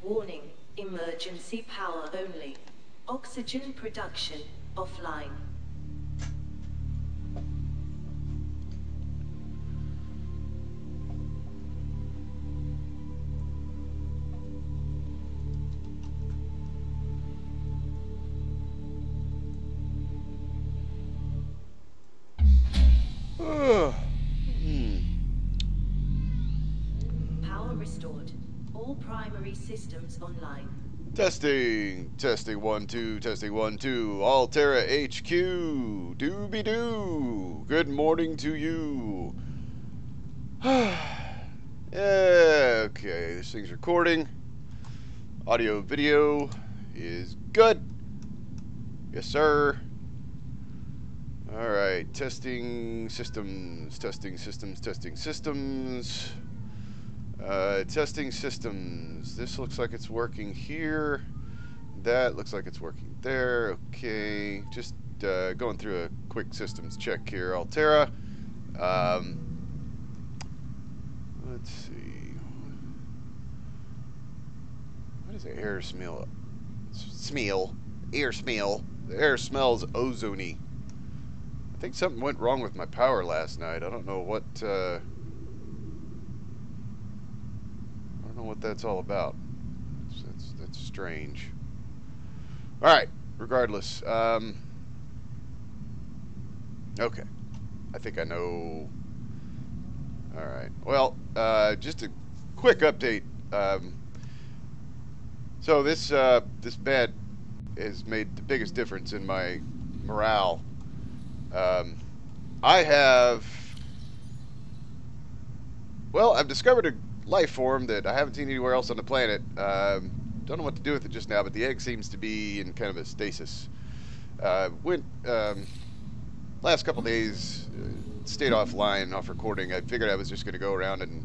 Warning, emergency power only. Oxygen production offline. Power restored. All primary systems online. Testing, testing 1 2, testing 1 2. Altera HQ, dooby doo. Good morning to you. Yeah, okay, this thing's recording. Audio, video is good. Yes, sir. All right, testing systems, testing systems, testing systems. Testing systems. This looks like it's working here. That looks like it's working there. Okay, just going through a quick systems check here. Altera. Let's see. What is the air smell? Air smell. The air smells ozony. I think something went wrong with my power last night. I don't know what. What that's all about. That's strange. All right. Regardless, okay. I think I know. All right. Well, just a quick update. So this bed has made the biggest difference in my morale. I've discovered a life form that I haven't seen anywhere else on the planet. Don't know what to do with it just now, but the egg seems to be in kind of a stasis. Last couple days, stayed offline, off recording. I figured I was just going to go around and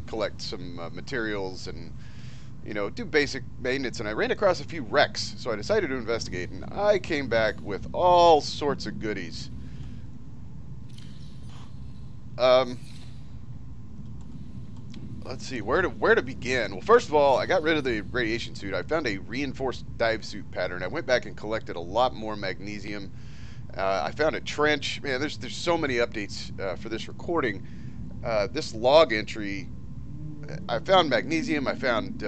collect some materials and, do basic maintenance, and I ran across a few wrecks, so I decided to investigate, and I came back with all sorts of goodies. Let's see, where to begin? Well, first of all, I got rid of the radiation suit. I found a reinforced dive suit pattern. I went back and collected a lot more magnesium. I found a trench. Man, there's so many updates for this recording. This log entry, I found magnesium. I found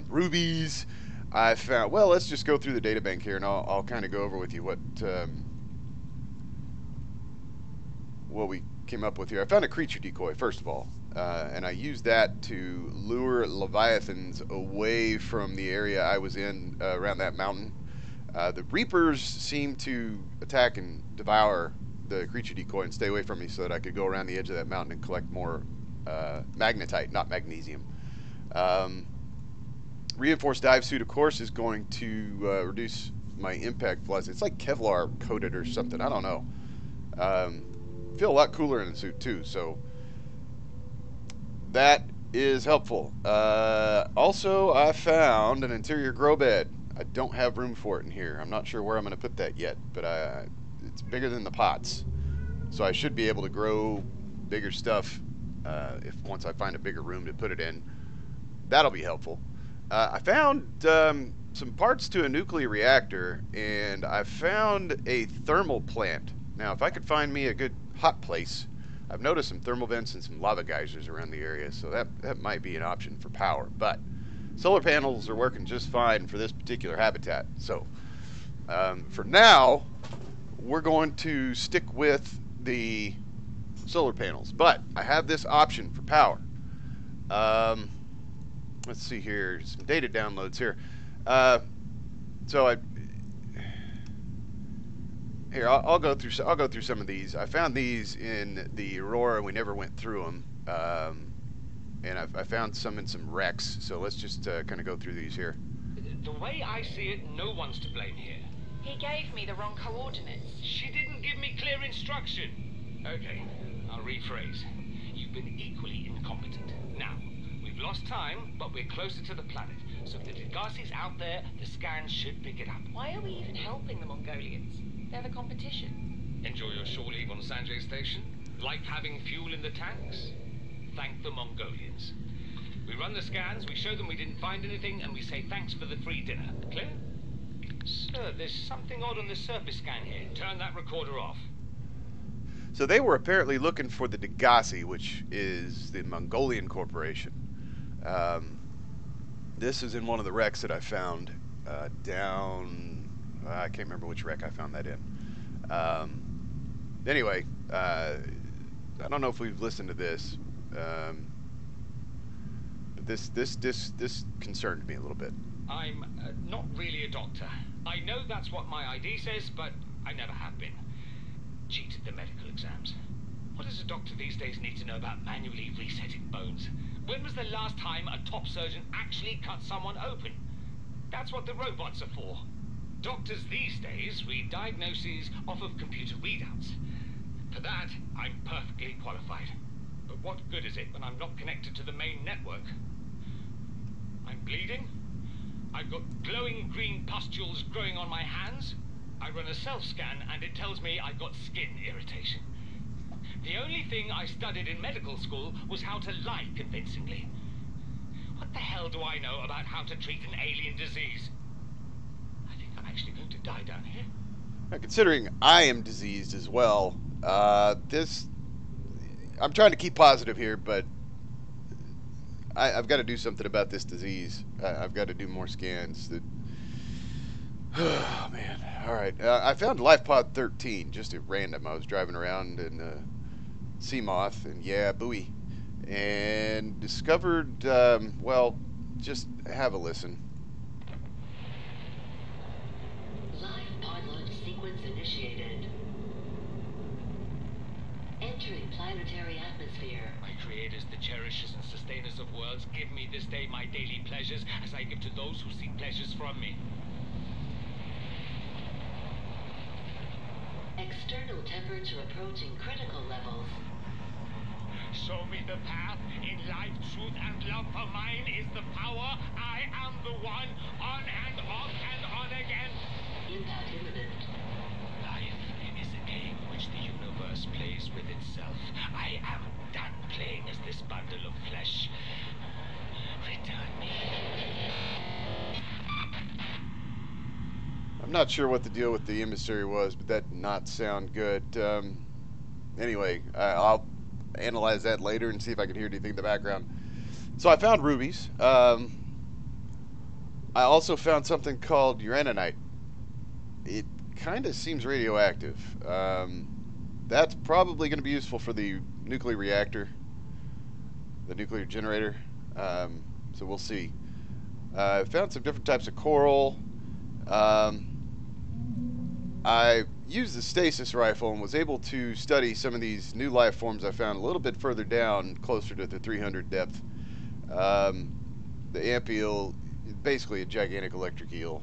rubies. I found. Well, let's just go through the databank here, and I'll kind of go over with you what we came up with here. I found a creature decoy, first of all. And I used that to lure leviathans away from the area I was in around that mountain. The reapers seemed to attack and devour the creature decoy and stay away from me so that I could go around the edge of that mountain and collect more magnetite, not magnesium. Reinforced dive suit, of course, is going to reduce my impact velocity. It's like Kevlar coated or something. I don't know. Feel a lot cooler in the suit too, so that is helpful. Also, I found an interior grow bed. I don't have room for it in here. I'm not sure where I'm going to put that yet, but it's bigger than the pots, so I should be able to grow bigger stuff if once I find a bigger room to put it in. That'll be helpful. I found some parts to a nuclear reactor, and I found a thermal plant. Now, if I could find me a good hot place, I've noticed some thermal vents and some lava geysers around the area, so that might be an option for power. But solar panels are working just fine for this particular habitat. So for now, we're going to stick with the solar panels. But I have this option for power. Let's see here, some data downloads here. I'll go through some of these. I found these in the Aurora. We never went through them, and I found some in some wrecks. So let's just kind of go through these here. The way I see it, no one's to blame here. He gave me the wrong coordinates. She didn't give me clear instruction. Okay, I'll rephrase. You've been equally incompetent. Now, we've lost time, but we're closer to the planet. So if the Degassi's out there, the scans should pick it up. Why are we even helping the Mongolians? They're the competition. Enjoy your shore leave on Sanjay Station? Like having fuel in the tanks? Thank the Mongolians. We run the scans, we show them we didn't find anything, and we say thanks for the free dinner. Clear? Sir, there's something odd on the surface scan here. Turn that recorder off. So they were apparently looking for the Degasi, which is the Mongolian corporation. This is in one of the wrecks that I found down... I can't remember which wreck I found that in. Anyway, I don't know if we've listened to this, but this concerned me a little bit. I'm not really a doctor. I know that's what my ID says, but I never have been. Cheated the medical exams. What does a doctor these days need to know about manually resetting bones? When was the last time a top surgeon actually cut someone open? That's what the robots are for. Doctors these days read diagnoses off of computer readouts. For that, I'm perfectly qualified. But what good is it when I'm not connected to the main network? I'm bleeding. I've got glowing green pustules growing on my hands. I run a self-scan and it tells me I've got skin irritation. The only thing I studied in medical school was how to lie convincingly. What the hell do I know about how to treat an alien disease? I think I'm actually going to die down here. Now, considering I am diseased as well, I'm trying to keep positive here, but I've got to do something about this disease. I've got to do more scans. Oh, man. All right. I found Life Pod 13 just at random. I was driving around in Seamoth, and yeah, buoy. And discovered, well, just have a listen. Life pod launch sequence initiated. Entering planetary atmosphere. My creators, the cherishers and sustainers of worlds, give me this day my daily pleasures as I give to those who seek pleasures from me. External temperature approaching critical levels. Show me the path. In life, truth, and love for mine is the power. I am the one. On and off and on again. Impact imminent. Life is a game which the universe plays with itself. I am done playing as this bundle of flesh. Return me. I'm not sure what the deal with the emissary was, but that did not sound good. Anyway, I'll analyze that later and see if I can hear anything in the background. So I found rubies. I also found something called uraninite. It kind of seems radioactive. That's probably going to be useful for the nuclear reactor, the nuclear generator. So we'll see. I found some different types of coral. I used the stasis rifle and was able to study some of these new life forms I found a little bit further down, closer to the 300 depth. The amp eel, basically a gigantic electric eel.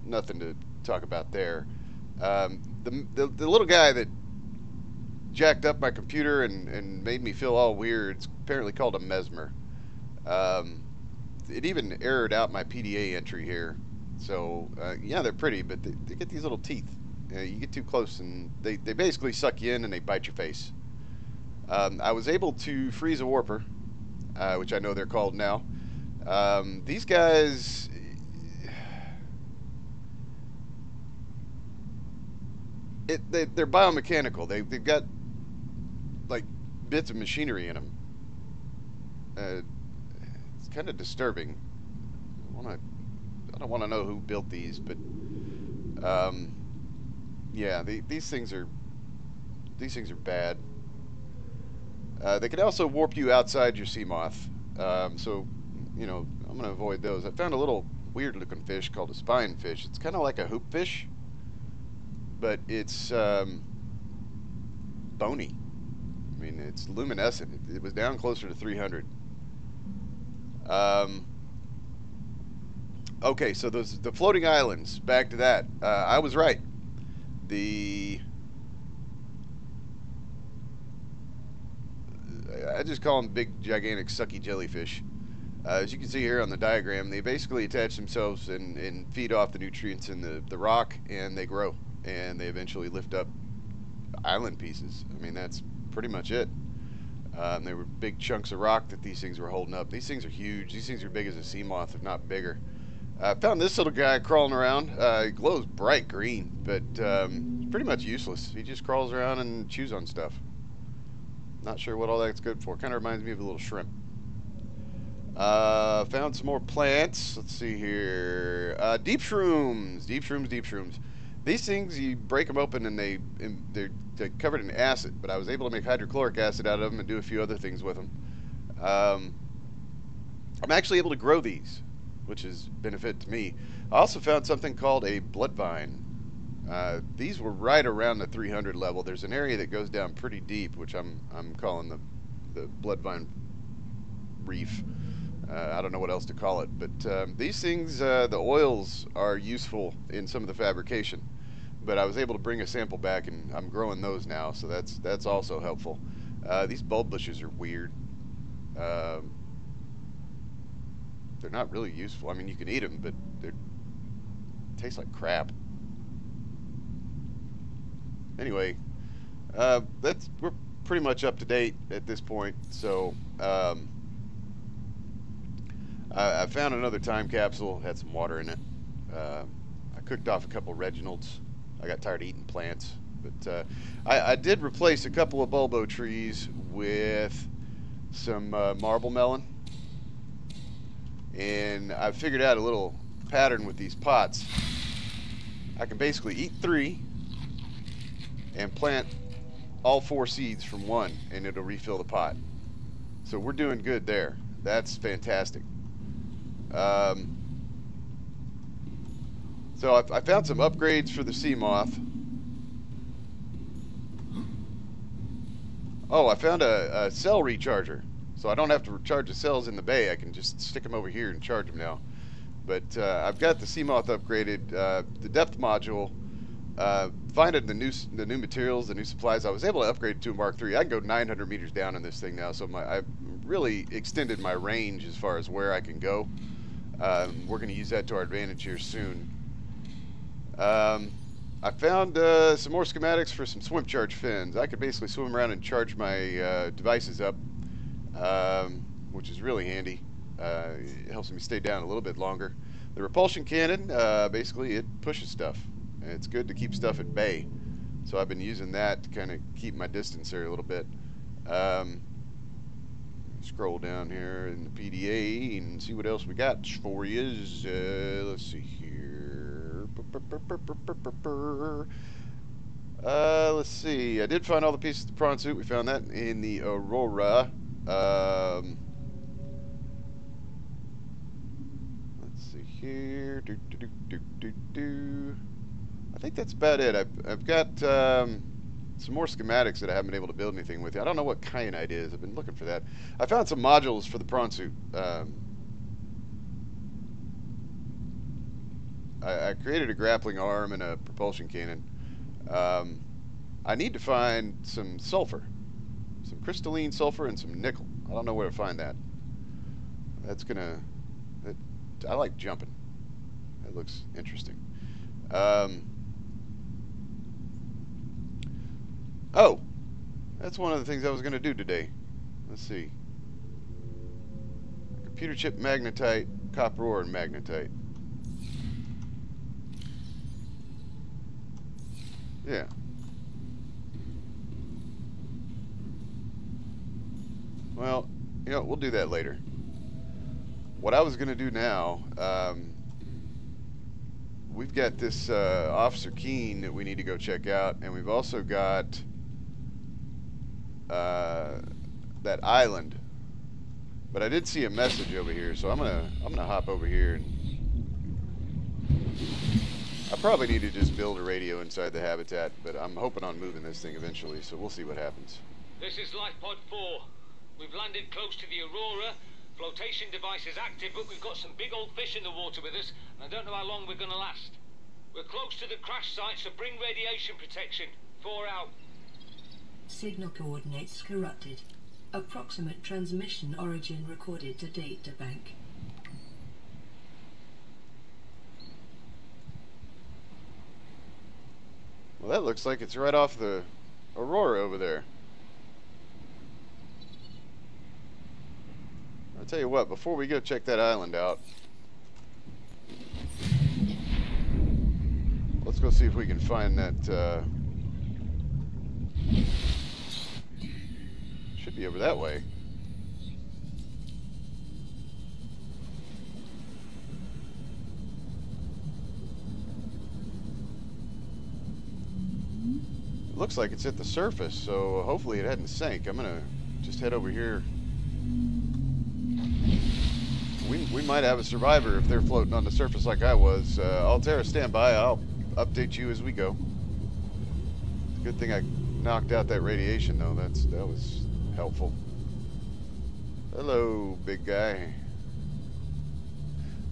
Nothing to talk about there. The little guy that jacked up my computer and made me feel all weird, it's apparently called a mesmer. It even errored out my PDA entry here. So, yeah, they're pretty, but they get these little teeth. You get too close, and they basically suck you in, and they bite your face. I was able to freeze a warper, which I know they're called now. These guys... they're biomechanical. They've got, like, bits of machinery in them. It's kind of disturbing. I don't want to know who built these, but yeah, these things are bad. They can also warp you outside your Seamoth, so you know I'm gonna avoid those. I found a little weird-looking fish called a spine fish. It's kind of like a hoop fish, but it's bony. I mean, it's luminescent. It was down closer to 300. Okay, so the floating islands, back to that. I was right. I just call them big, gigantic, sucky jellyfish. As you can see here on the diagram, they basically attach themselves and feed off the nutrients in the rock, and they grow. And they eventually lift up island pieces. I mean, that's pretty much it. They were big chunks of rock that these things were holding up. These things are huge. These things are big as a sea moth, if not bigger. I found this little guy crawling around. He glows bright green, but pretty much useless. He just crawls around and chews on stuff. Not sure what all that's good for. Kind of reminds me of a little shrimp. Found some more plants. Let's see here. Deep shrooms. Deep shrooms, deep shrooms. These things, you break them open and they're covered in acid, but I was able to make hydrochloric acid out of them and do a few other things with them. I'm actually able to grow these, which is benefit to me. I also found something called a blood vine. These were right around the 300 level. There's an area that goes down pretty deep, which I'm calling the blood vine reef. I don't know what else to call it, but these things, the oils are useful in some of the fabrication. But I was able to bring a sample back, and I'm growing those now, so that's also helpful. These bulb bushes are weird. They're not really useful. I mean, you can eat them, but they taste like crap. Anyway, we're pretty much up to date at this point. So I found another time capsule. Had some water in it. I cooked off a couple Reginalds. I got tired of eating plants, but I did replace a couple of bulbo trees with some marble melon, and I figured out a little pattern with these pots. I can basically eat 3 and plant all 4 seeds from one, and it'll refill the pot. So we're doing good there. That's fantastic. So I found some upgrades for the sea moth. Oh, I found a cell recharger, so I don't have to recharge the cells in the bay. I can just stick them over here and charge them now. But I've got the sea moth upgraded. The depth module, finding the new materials, the new supplies. I was able to upgrade to a Mark III. I can go 900 meters down in this thing now, so I've really extended my range as far as where I can go. We're going to use that to our advantage here soon. I found some more schematics for some swim charge fins. I could basically swim around and charge my devices up, which is really handy. It helps me stay down a little bit longer. The repulsion cannon, basically it pushes stuff. And it's good to keep stuff at bay. So I've been using that to kind of keep my distance there a little bit. Scroll down here in the PDA and see what else we got for you. Let's see here. Let's see. I did find all the pieces of the prawn suit. We found that in the Aurora. Let's see here. I think that's about it. I've got some more schematics that I haven't been able to build anything with. I don't know what kyanite is. I've been looking for that. I found some modules for the prawn suit. I created a grappling arm and a propulsion cannon. I need to find some sulfur. Some crystalline sulfur and some nickel. I don't know where to find that. I like jumping. That looks interesting. Oh, that's one of the things I was going to do today. Let's see. Computer chip magnetite, copper ore, and magnetite. Yeah. Well, you know, we'll do that later. What I was going to do now, we've got this Officer Keene that we need to go check out, and we've also got that island. But I did see a message over here, so I'm gonna hop over here, and I probably need to just build a radio inside the habitat, but I'm hoping on moving this thing eventually, so we'll see what happens. This is Life Pod 4. We've landed close to the Aurora. Flotation device is active, but we've got some big old fish in the water with us, and I don't know how long we're gonna last. We're close to the crash site, so bring radiation protection. 4 out. Signal coordinates corrupted. Approximate transmission origin recorded to data bank. Well, that looks like it's right off the Aurora over there. I'll tell you what, before we go check that island out, let's go see if we can find that, should be over that way. It looks like it's at the surface, so hopefully it hadn't sank. I'm gonna just head over here. We might have a survivor if they're floating on the surface like I was. Altera, stand by. I'll update you as we go. Good thing I knocked out that radiation, though. That was helpful. Hello, big guy.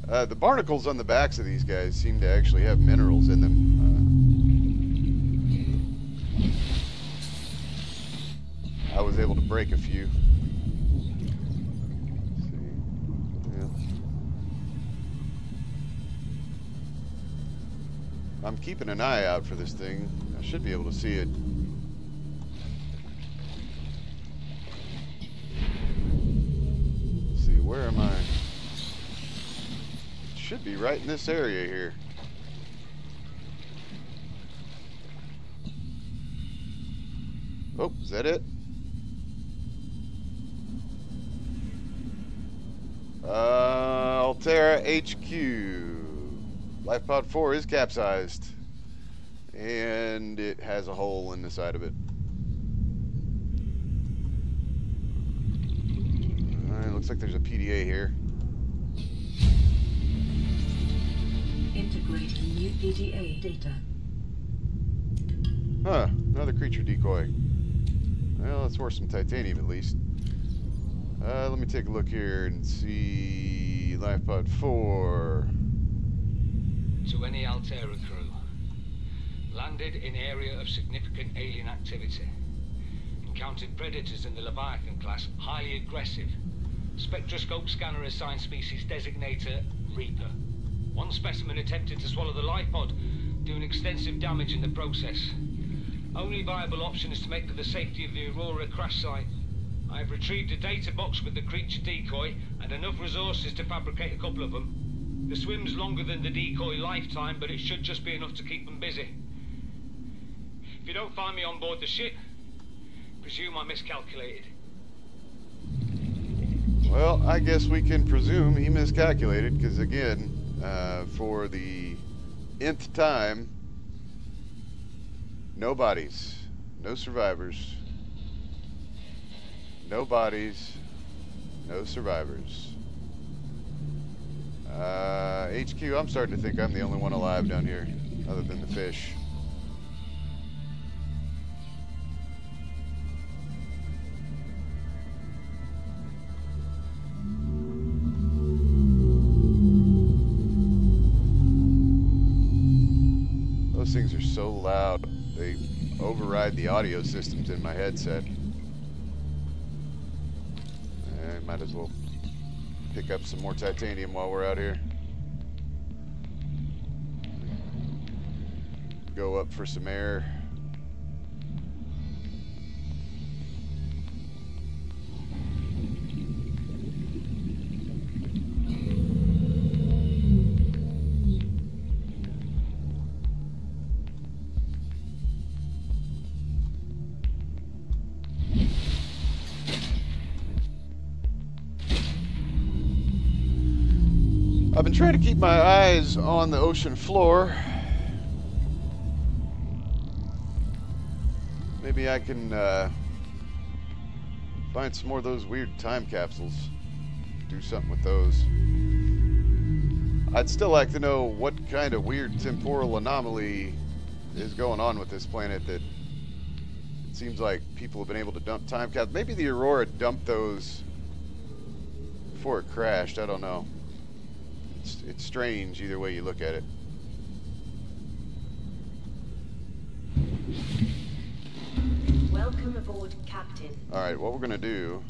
The barnacles on the backs of these guys seem to actually have minerals in them. I was able to break a few. Let's see. Yeah. I'm keeping an eye out for this thing. I should be able to see it. Let's see, where am I? It should be right in this area here. Oh, is that it? Altera HQ. Lifepod 4 is capsized. And it has a hole in the side of it. Alright, looks like there's a PDA here. Integrating new PDA data. Huh, another creature decoy. Well, let's worth some titanium at least. Let me take a look here and see Lifepod 4. To any Altera crew. Landed in area of significant alien activity. Encountered predators in the Leviathan class, highly aggressive. Spectroscope scanner assigned species designator Reaper. One specimen attempted to swallow the lifepod, doing extensive damage in the process. Only viable option is to make for the safety of the Aurora crash site. I have retrieved a data box with the creature decoy and enough resources to fabricate a couple of them. The swim's longer than the decoy lifetime, but it should just be enough to keep them busy. If you don't find me on board the ship, presume I miscalculated. Well, I guess we can presume he miscalculated, because again, for the nth time, no bodies, no survivors. No bodies, no survivors. HQ, I'm starting to think I'm the only one alive down here, other than the fish. Those things are so loud, they override the audio systems in my headset. Might as well pick up some more titanium while we're out here. Go up for some air. I've been trying to keep my eyes on the ocean floor. Maybe I can find some more of those weird time capsules. Do something with those. I'd still like to know what kind of weird temporal anomaly is going on with this planet that it seems like people have been able to dump time capsules. Maybe the Aurora dumped those before it crashed. I don't know. It's strange either way you look at it. Welcome aboard, Captain. Alright, what we're gonna do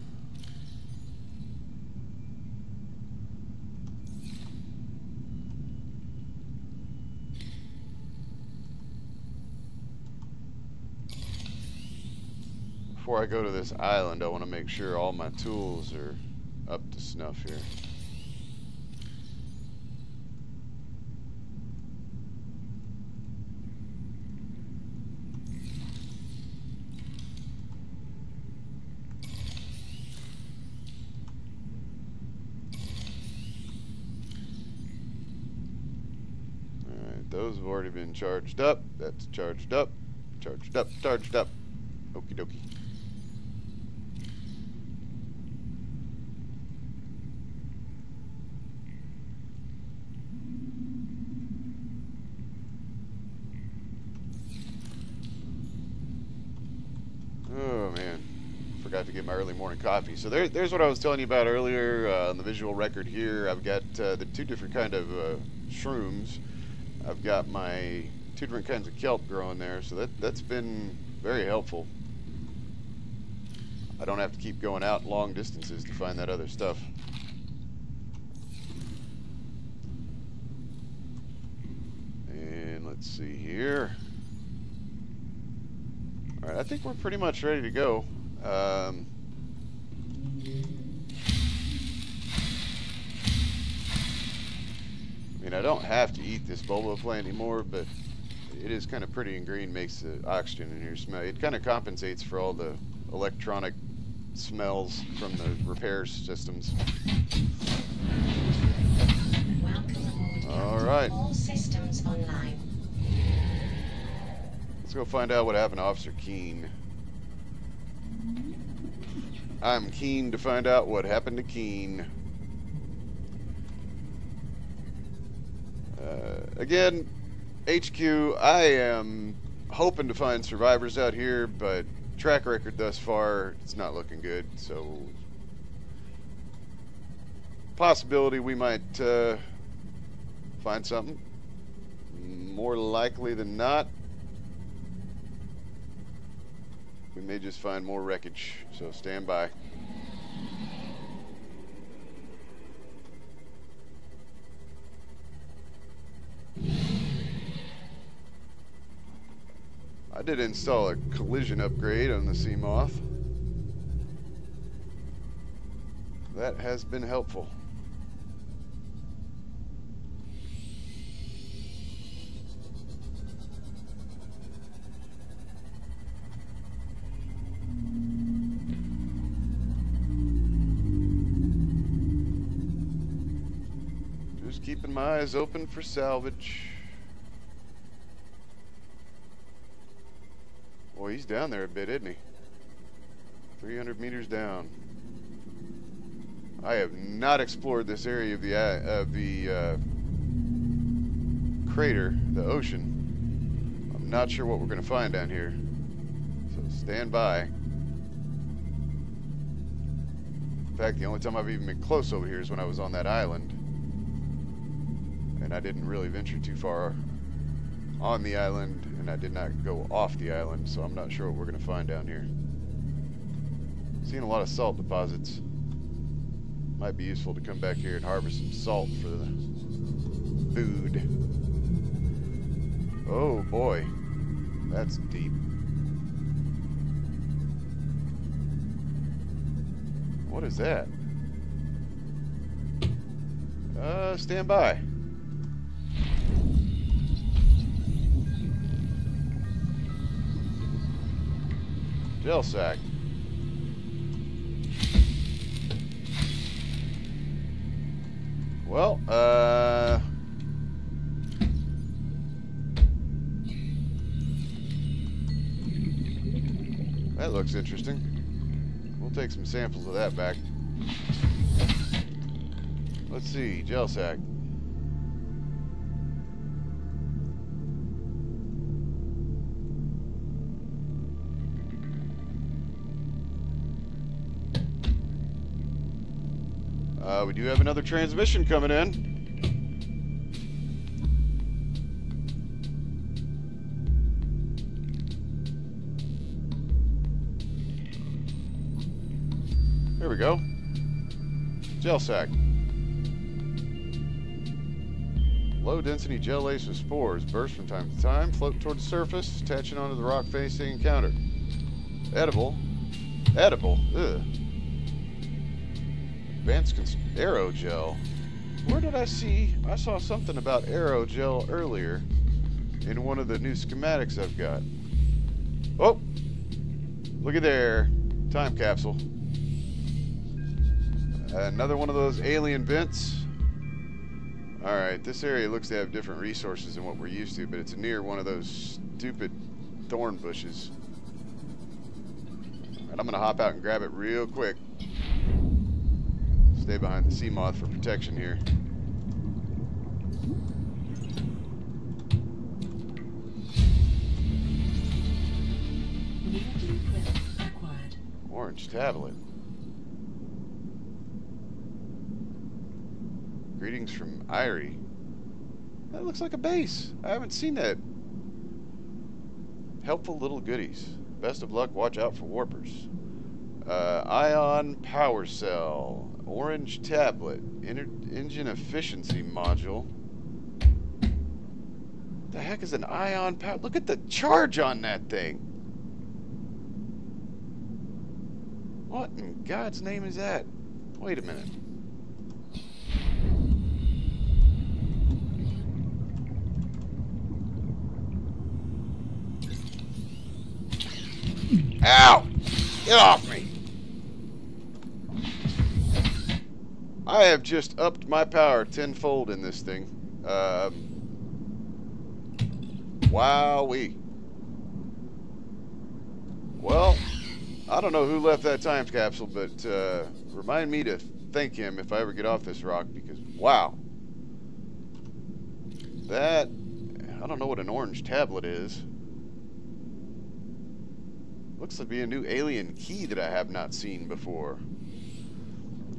before I go to this island, I want to make sure all my tools are up to snuff here. Those have already been charged up. That's charged up. Charged up. Charged up. Okie dokie. Oh man, forgot to get my early morning coffee. So there's what I was telling you about earlier on the visual record here. I've got the two different kind of shrooms. I've got my two different kinds of kelp growing there, so that's been very helpful. I don't have to keep going out long distances to find that other stuff. And let's see here. Alright, I think we're pretty much ready to go. I mean, I don't have to eat this boba plant anymore, but it is kind of pretty and green, makes the oxygen in here smell. It kind of compensates for all the electronic smells from the repair systems. All right. All systems online. Let's go find out what happened to Officer Keene. I'm keen to find out what happened to Keene. Again, HQ, I am hoping to find survivors out here, but track record thus far, it's not looking good, so possibility we might find something. More likely than not, we may just find more wreckage, so stand by. I did install a collision upgrade on the Seamoth. That has been helpful. Just keeping my eyes open for salvage. Boy, he's down there a bit, isn't he? 300 meters down. I have not explored this area of the crater, the ocean. I'm not sure what we're going to find down here. So stand by. In fact, the only time I've even been close over here is when I was on that island. And I didn't really venture too far on the island, and I did not go off the island, so I'm not sure what we're going to find down here. Seeing a lot of salt deposits. Might be useful to come back here and harvest some salt for the food. Oh boy, that's deep. What is that? Stand by. Gel sack. Well, that looks interesting. We'll take some samples of that back. Let's see, gel sack. We do have another transmission coming in. There we go. Gel sack. Low density gel lace with spores burst from time to time, float toward the surface, attaching onto the rock face they encounter. Edible. Edible. Ugh. aerogel. Where did I see? I saw something about aerogel earlier in one of the new schematics I've got. Oh! Look at there. Time capsule. Another one of those alien vents. Alright, this area looks to have different resources than what we're used to, but it's near one of those stupid thorn bushes. Alright, I'm gonna hop out and grab it real quick. Stay behind the sea moth for protection here. New blueprint acquired. Orange tablet. Greetings from Irie. That looks like a base. I haven't seen that. Helpful little goodies. Best of luck. Watch out for warpers. Ion power cell. Orange tablet. Engine efficiency module. The heck is an ion power? Look at the charge on that thing. What in God's name is that? Wait a minute. Ow! Get off me! I have just upped my power tenfold in this thing. Wowee. Well, I don't know who left that time capsule, but remind me to thank him if I ever get off this rock, because wow. That, I don't know what an orange tablet is. Looks to be a new alien key that I have not seen before.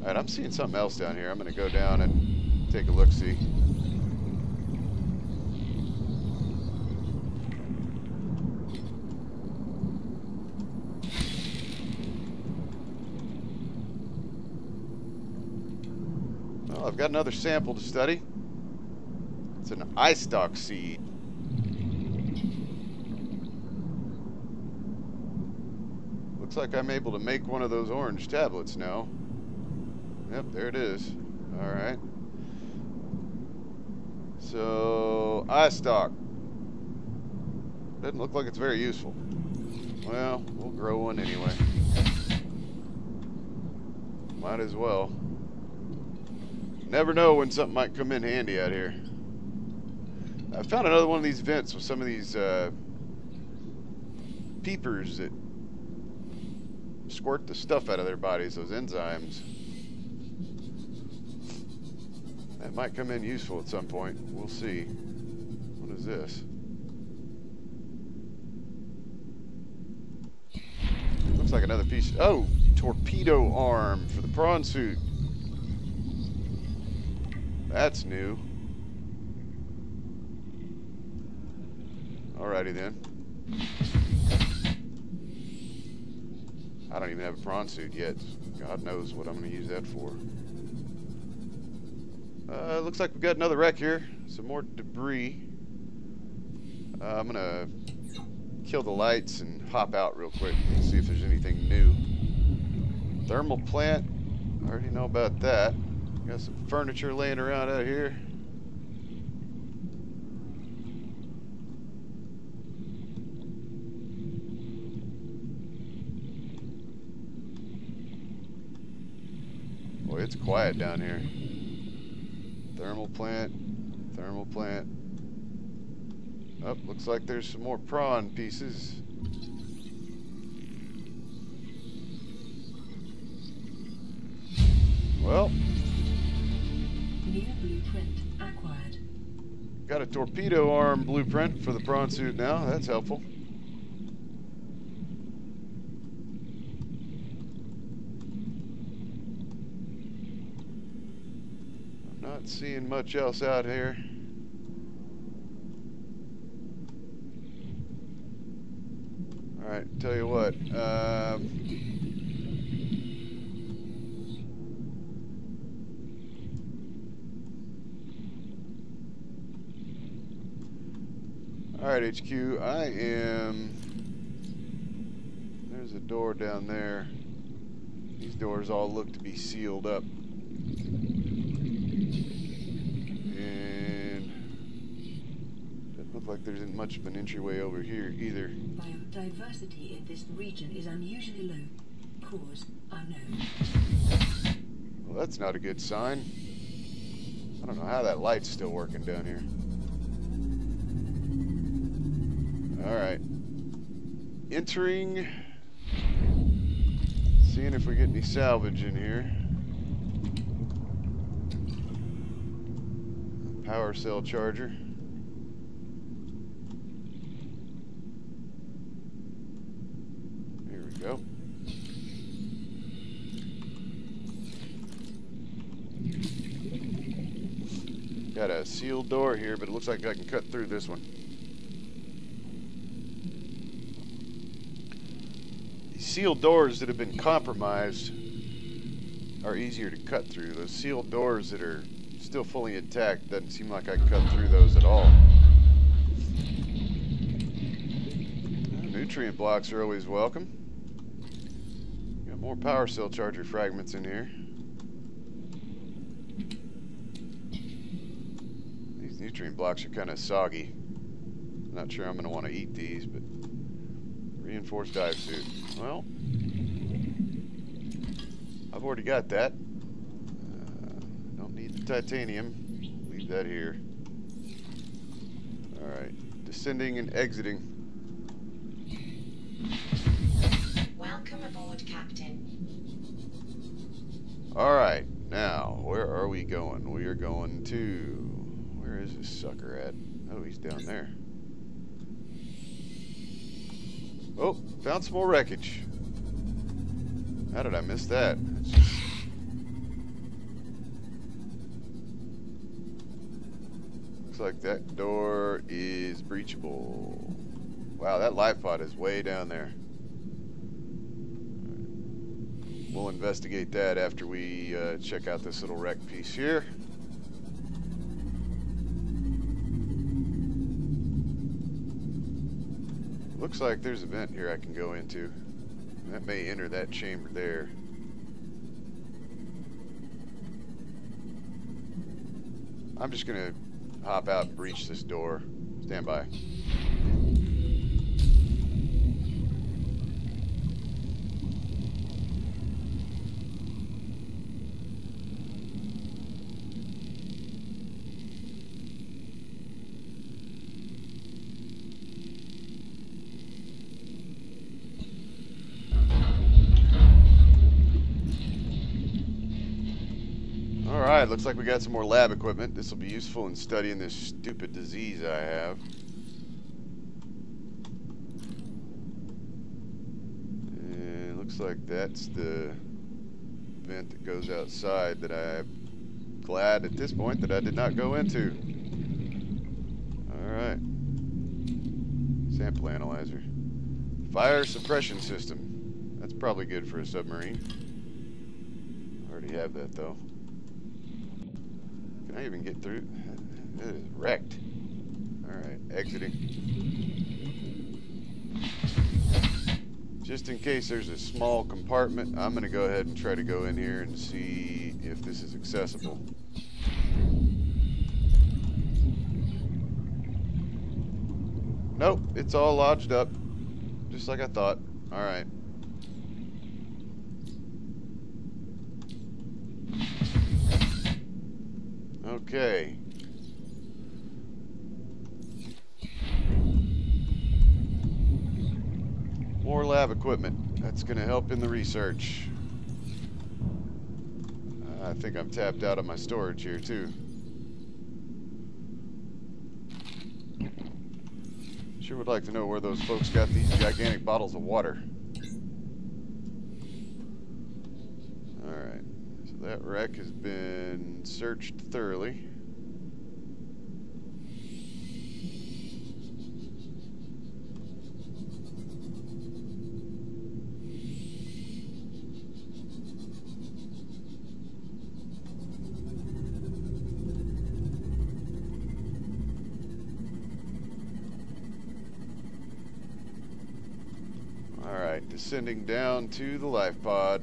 Alright, I'm seeing something else down here. I'm going to go down and take a look-see. Well, I've got another sample to study. It's an eye stalk seed. Looks like I'm able to make one of those orange tablets now. Yep, there it is. Alright. So, eye stalk. Doesn't look like it's very useful. Well, we'll grow one anyway. Might as well. Never know when something might come in handy out here. I found another one of these vents with some of these peepers that squirt the stuff out of their bodies, those enzymes. That might come in useful at some point. We'll see. What is this? Looks like another piece. Oh, torpedo arm for the prawn suit. That's new. Alrighty then. I don't even have a prawn suit yet. God knows what I'm going to use that for. Looks like we've got another wreck here. Some more debris. I'm going to kill the lights and hop out real quick and see if there's anything new. Thermal plant. I already know about that. Got some furniture laying around out here. Boy, it's quiet down here. Thermal plant. Thermal plant. Oh, looks like there's some more prawn pieces. Well, New blueprint acquired. got a torpedo arm blueprint for the prawn suit now. That's helpful. I'm not seeing much else out here. Alright, tell you what. Alright, HQ, I am... There's a door down there. These doors all look to be sealed up. look like there isn't much of an entryway over here either. Biodiversity in this region is unusually low. Cause unknown. Well, that's not a good sign. I don't know how that light's still working down here. Alright. Entering. Seeing if we get any salvage in here. Power cell charger. Here we go. Got a sealed door here, but it looks like I can cut through this one. These sealed doors that have been compromised are easier to cut through. Those sealed doors that are still fully intact, doesn't seem like I can cut through those at all. Nutrient blocks are always welcome. Got more power cell charger fragments in here. These nutrient blocks are kind of soggy. Not sure I'm going to want to eat these, but reinforced dive suit. Well, I've already got that. Don't need the titanium. Leave that here. Alright. Descending and exiting. Welcome aboard, Captain. Alright. Now, where are we going? We are going to... Where is this sucker at? Oh, he's down there. Oh, found some more wreckage. How did I miss that? It's just... Looks like that door is breachable. Wow, that life pod is way down there. We'll investigate that after we check out this little wreck piece here. Looks like there's a vent here I can go into. That may enter that chamber there. I'm just gonna hop out and breach this door. Stand by. Alright, looks like we got some more lab equipment. This will be useful in studying this stupid disease I have. And looks like that's the vent that goes outside that I'm glad at this point that I did not go into. Alright. Sample analyzer. Fire suppression system. That's probably good for a submarine. Already have that though. Can I even get through? It is wrecked. Alright, exiting. Just in case there's a small compartment, I'm going to go ahead and try to go in here and see if this is accessible. Nope, it's all lodged up. Just like I thought. Alright. Okay. More lab equipment. That's going to help in the research. I think I'm tapped out of my storage here too. Sure would like to know where those folks got these gigantic bottles of water. Alright. So that wreck has been searched thoroughly. Alright, descending down to the life pod.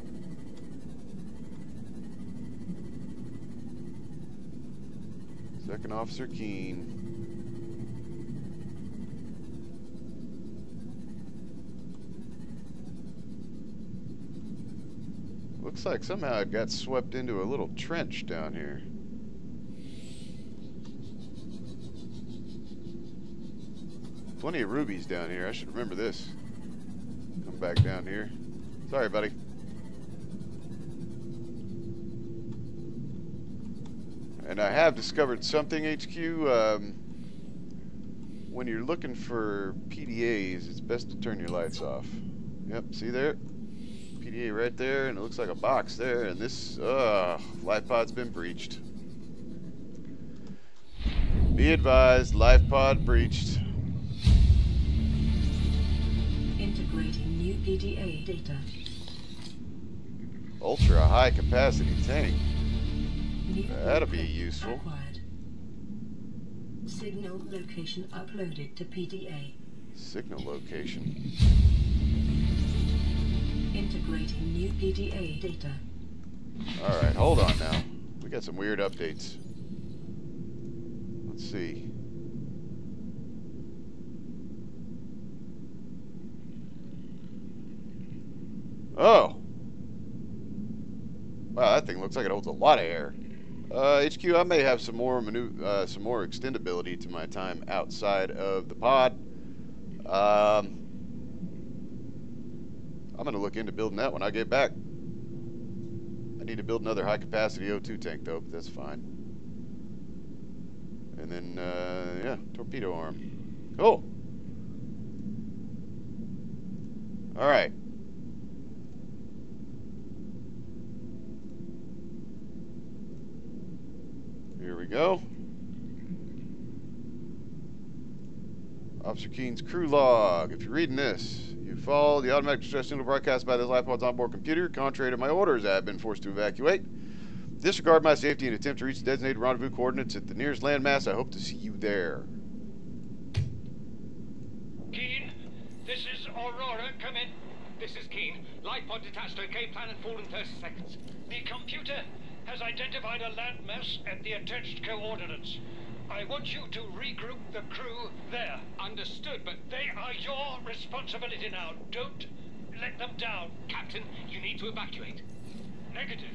Second Officer Keene. looks like somehow it got swept into a little trench down here. Plenty of rubies down here. I should remember this. Come back down here. Sorry, buddy. And I have discovered something, HQ. When you're looking for PDAs, it's best to turn your lights off. Yep, see there? PDA right there, and it looks like a box there, and this, life pod's been breached. Be advised, life pod breached. Integrating new PDA data. Ultra high capacity tank. New That'll be blueprint useful. acquired. Signal location uploaded to PDA. Signal location. Integrating new PDA data. Alright, hold on now. We got some weird updates. Let's see. Oh! Wow, that thing looks like it holds a lot of air. HQ, I may have some more extendability to my time outside of the pod. I'm going to look into building that when I get back. I need to build another high-capacity O2 tank, though, but that's fine. And then, yeah, torpedo arm. Cool. All right. Here we go. Officer Keen's crew log. If you're reading this, you follow the automatic distress signal broadcast by this life pod's onboard computer. Contrary to my orders, I have been forced to evacuate. Disregard my safety and attempt to reach the designated rendezvous coordinates at the nearest landmass. I hope to see you there. Keen, this is Aurora. Come in. This is Keen. Life pod detached to Cape Planet fall in 30 seconds. The computer has identified a landmass at the attached coordinates. I want you to regroup the crew there. Understood, but They are your responsibility now. Don't let them down. Captain, you need to evacuate. Negative.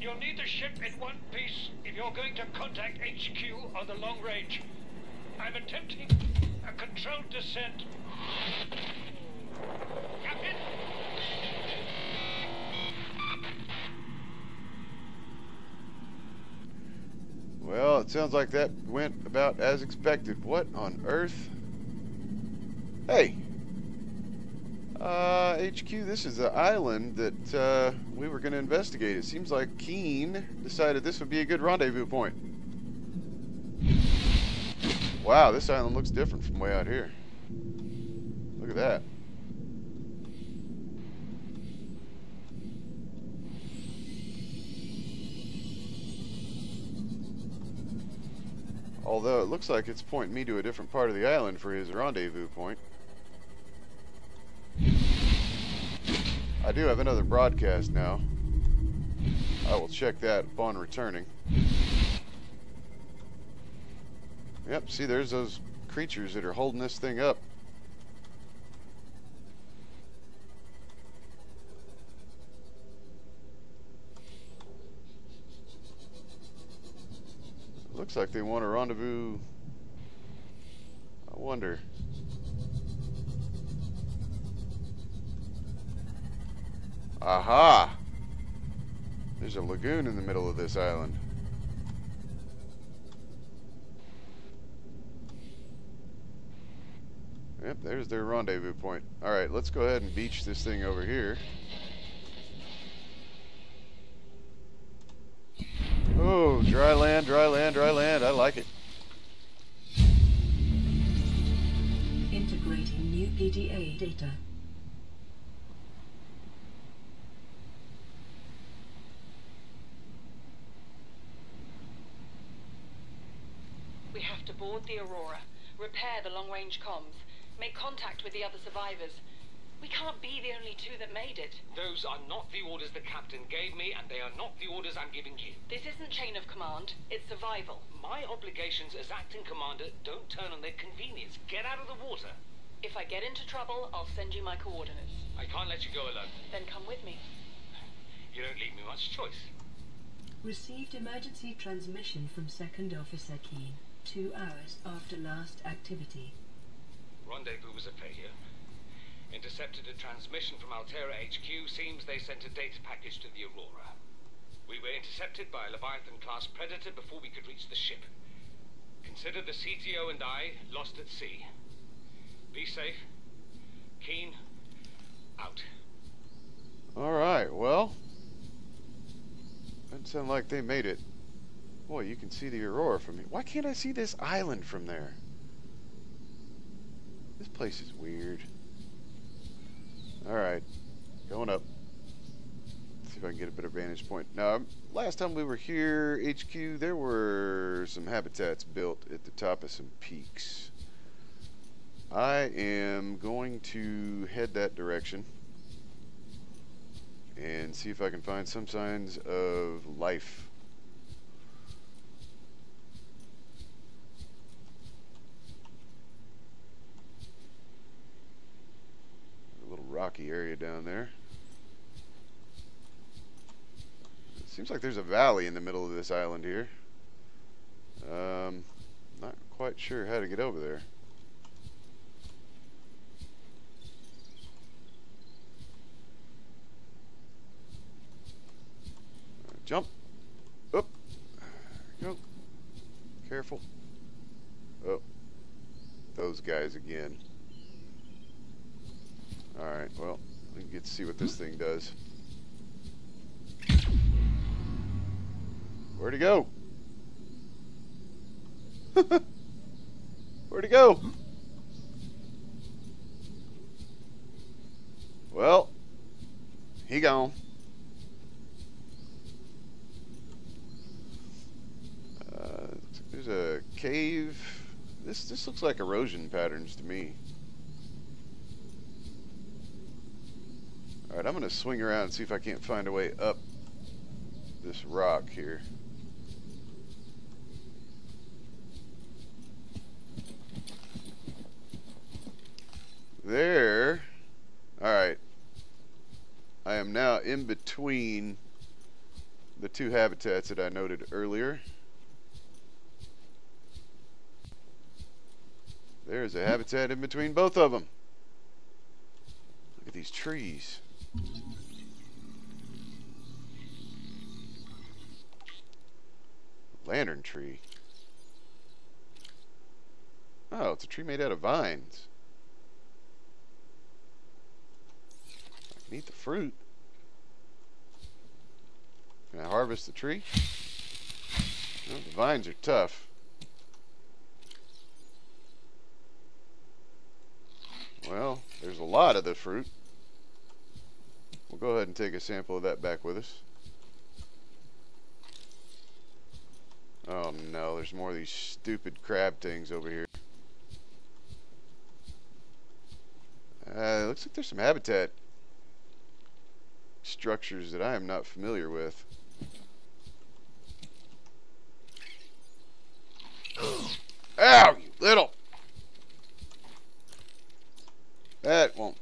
You'll need the ship in one piece if you're going to contact HQ on the long range. I'm attempting a controlled descent. Captain! Well, it sounds like that went about as expected. What on earth? Hey! HQ, this is the island that we were going to investigate. It seems like Keen decided this would be a good rendezvous point. Wow, this island looks different from way out here. Look at that. Although it looks like it's pointing me to a different part of the island for his rendezvous point. I do have another broadcast now. I will check that upon returning. Yep, see, there's those creatures that are holding this thing up. Looks like they want a rendezvous. I wonder. Aha! There's a lagoon in the middle of this island. Yep, there's their rendezvous point. Alright, let's go ahead and beach this thing over here. Oh, dry land, dry land, dry land. I like it. Integrating new PDA data. We have to board the Aurora, repair the long-range comms, make contact with the other survivors. We can't be the only two that made it. Those are not the orders the captain gave me, and they are not the orders I'm giving you. This isn't chain of command, it's survival. My obligations as acting commander don't turn on their convenience. Get out of the water. If I get into trouble, I'll send you my coordinates. I can't let you go alone. Then come with me. You don't leave me much choice. Received emergency transmission from Second Officer Keane, 2 hours after last activity. Rendezvous was a failure. Intercepted a transmission from Altera HQ. Seems they sent a data package to the Aurora. We were intercepted by a Leviathan-class predator before we could reach the ship. Consider the CTO and I lost at sea. Be safe. Keane, out. Alright, well. Doesn't sound like they made it. Boy, you can see the Aurora from here. Why can't I see this island from there? This place is weird. Alright, going up. See if I can get a better vantage point. Now, last time we were here, HQ, there were some habitats built at the top of some peaks. I am going to head that direction and see if I can find some signs of life. A little rocky area down there. It seems like there's a valley in the middle of this island here. Not quite sure how to get over there. Jump. Up. Go. Careful. Oh. Those guys again. Alright, well, we can get to see what this thing does. Where'd he go? Where'd he go? Well, he gone. There's a cave. This looks like erosion patterns to me. Alright, I'm going to swing around and see if I can't find a way up this rock here. There. Alright. I am now in between the two habitats that I noted earlier. There's a habitat in between both of them. Look at these trees. Lantern tree. Oh, it's a tree made out of vines. I can eat the fruit. Can I harvest the tree? No, the vines are tough. Well, there's a lot of the fruit. We'll go ahead and take a sample of that back with us. Oh no, there's more of these stupid crab things over here. Looks like there's some habitat structures that I am not familiar with. Ow, you little! That won't.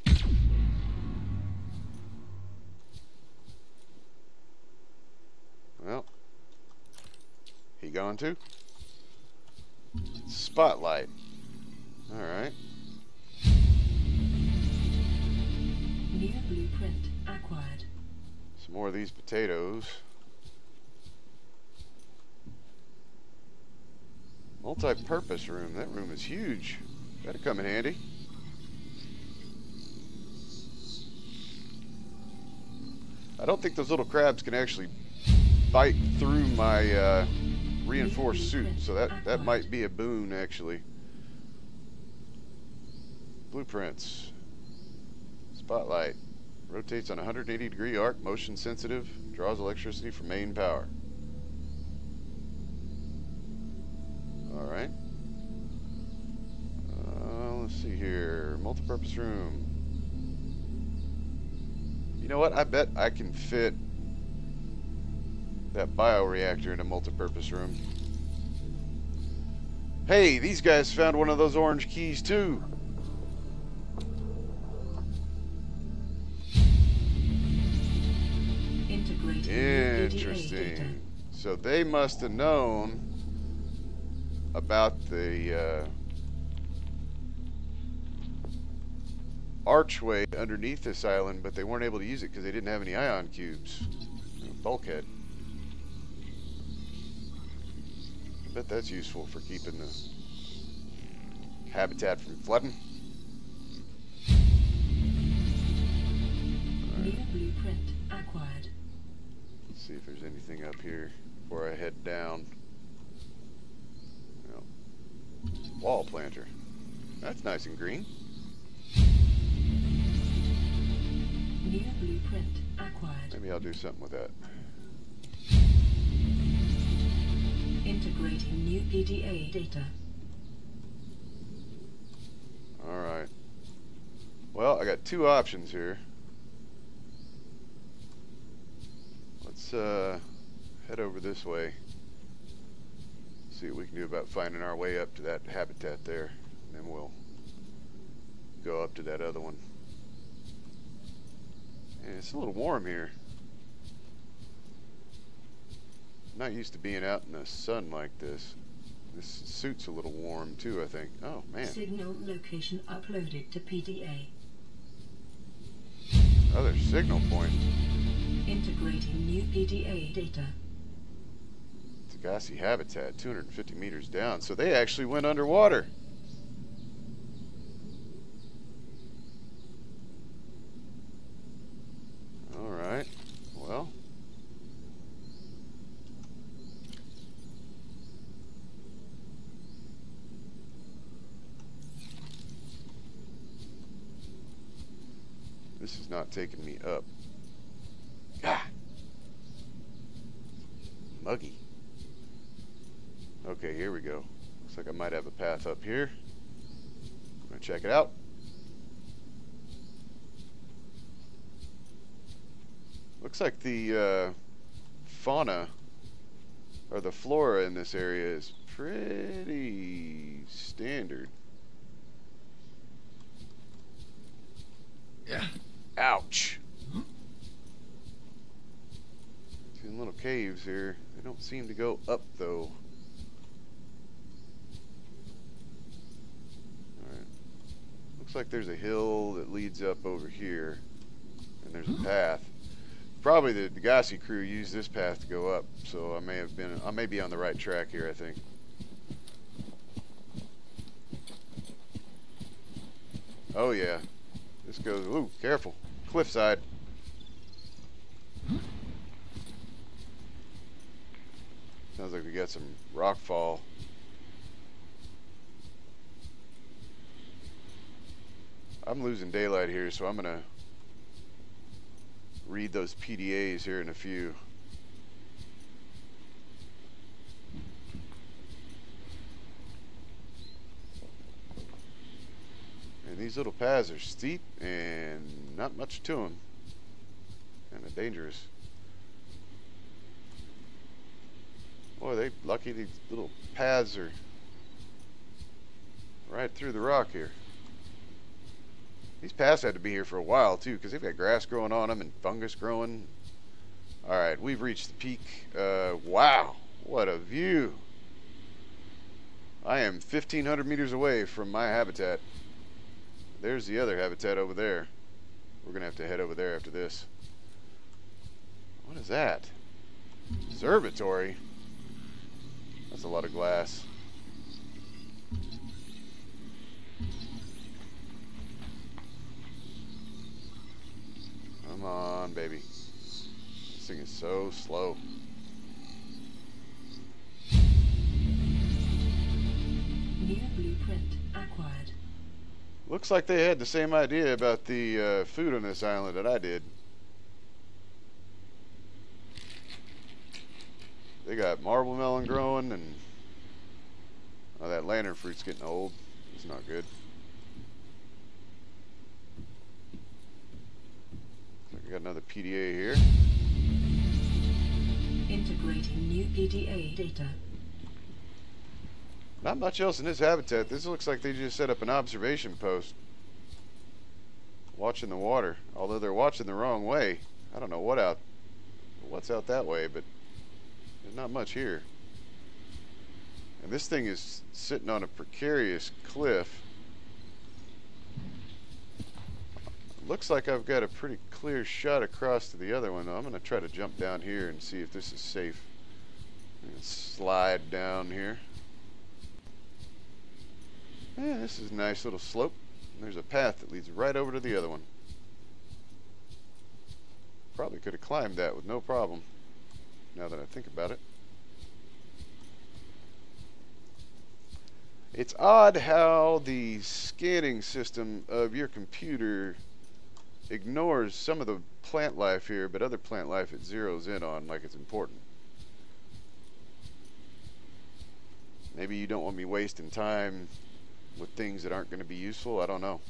Well, he gone too? Spotlight. Alright. New blueprint acquired. Some more of these potatoes. Multi-purpose room. That room is huge. That'll come in handy. I don't think those little crabs can actually bite through my reinforced suit, so that might be a boon, actually. Blueprints. Spotlight. Rotates on a 180-degree arc, motion sensitive, draws electricity from main power. Alright. Let's see here. Multipurpose room. You know what? I bet I can fit that bioreactor in a multipurpose room. Hey, these guys found one of those orange keys too. Integrated So they must have known about the archway underneath this island, but they weren't able to use it because they didn't have any ion cubes. Bulkhead. I bet that's useful for keeping the habitat from flooding. New blueprint acquired. Let's see if there's anything up here before I head down. No. Wall planter. That's nice and green. New blueprint acquired. Maybe I'll do something with that. Integrating new PDA data. Alright. Well, I got two options here. Let's head over this way. See what we can do about finding our way up to that habitat there. And then we'll go up to that other one. And it's a little warm here. I'm not used to being out in the sun like this. This suit's a little warm too, I think. Oh, man. Signal location uploaded to PDA. Other signal point. Integrating new PDA data. Degassi habitat, 250 meters down. So they actually went underwater. Alright. Well. This is not taking me up. Ah! Muggy. Okay, here we go. Looks like I might have a path up here. I'm gonna check it out. Looks like the fauna or the flora in this area is pretty standard. Yeah. Ouch. Two little caves here. They don't seem to go up though. Alright. Looks like there's a hill that leads up over here. And there's a path. Probably the Degassi crew used this path to go up, so I may be on the right track here, I think. Oh yeah. This goes, ooh, careful. Cliffside. Sounds like we got some rock fall. I'm losing daylight here, so I'm gonna read those PDAs here in a few. And these little paths are steep and not much to them. Kind of dangerous. Boy, they lucky these little paths are right through the rock here. These paths had to be here for a while too, because they've got grass growing on them and fungus growing. Alright, we've reached the peak. Wow, what a view. I am 1,500 meters away from my habitat. There's the other habitat over there. We're going to have to head over there after this. What is that? Observatory? That's a lot of glass. Come on, baby. This thing is so slow. New blueprint acquired. Looks like they had the same idea about the food on this island that I did. They got marble melon growing, and oh, that lantern fruit's getting old. It's not good. Looks like we got another PDA here. Integrating new PDA data. Not much else in this habitat. This looks like they just set up an observation post. Watching the water. Although they're watching the wrong way. I don't know what's out that way, but There's not much here. And this thing is sitting on a precarious cliff. Looks like I've got a pretty clear shot across to the other one. I'm going to try to jump down here and see if this is safe. Slide down here. Yeah, this is a nice little slope. And there's a path that leads right over to the other one. Probably could have climbed that with no problem, now that I think about it. It's odd how the scanning system of your computer ignores some of the plant life here, but other plant life it zeroes in on like it's important. Maybe you don't want me wasting time with things that aren't going to be useful. I don't know.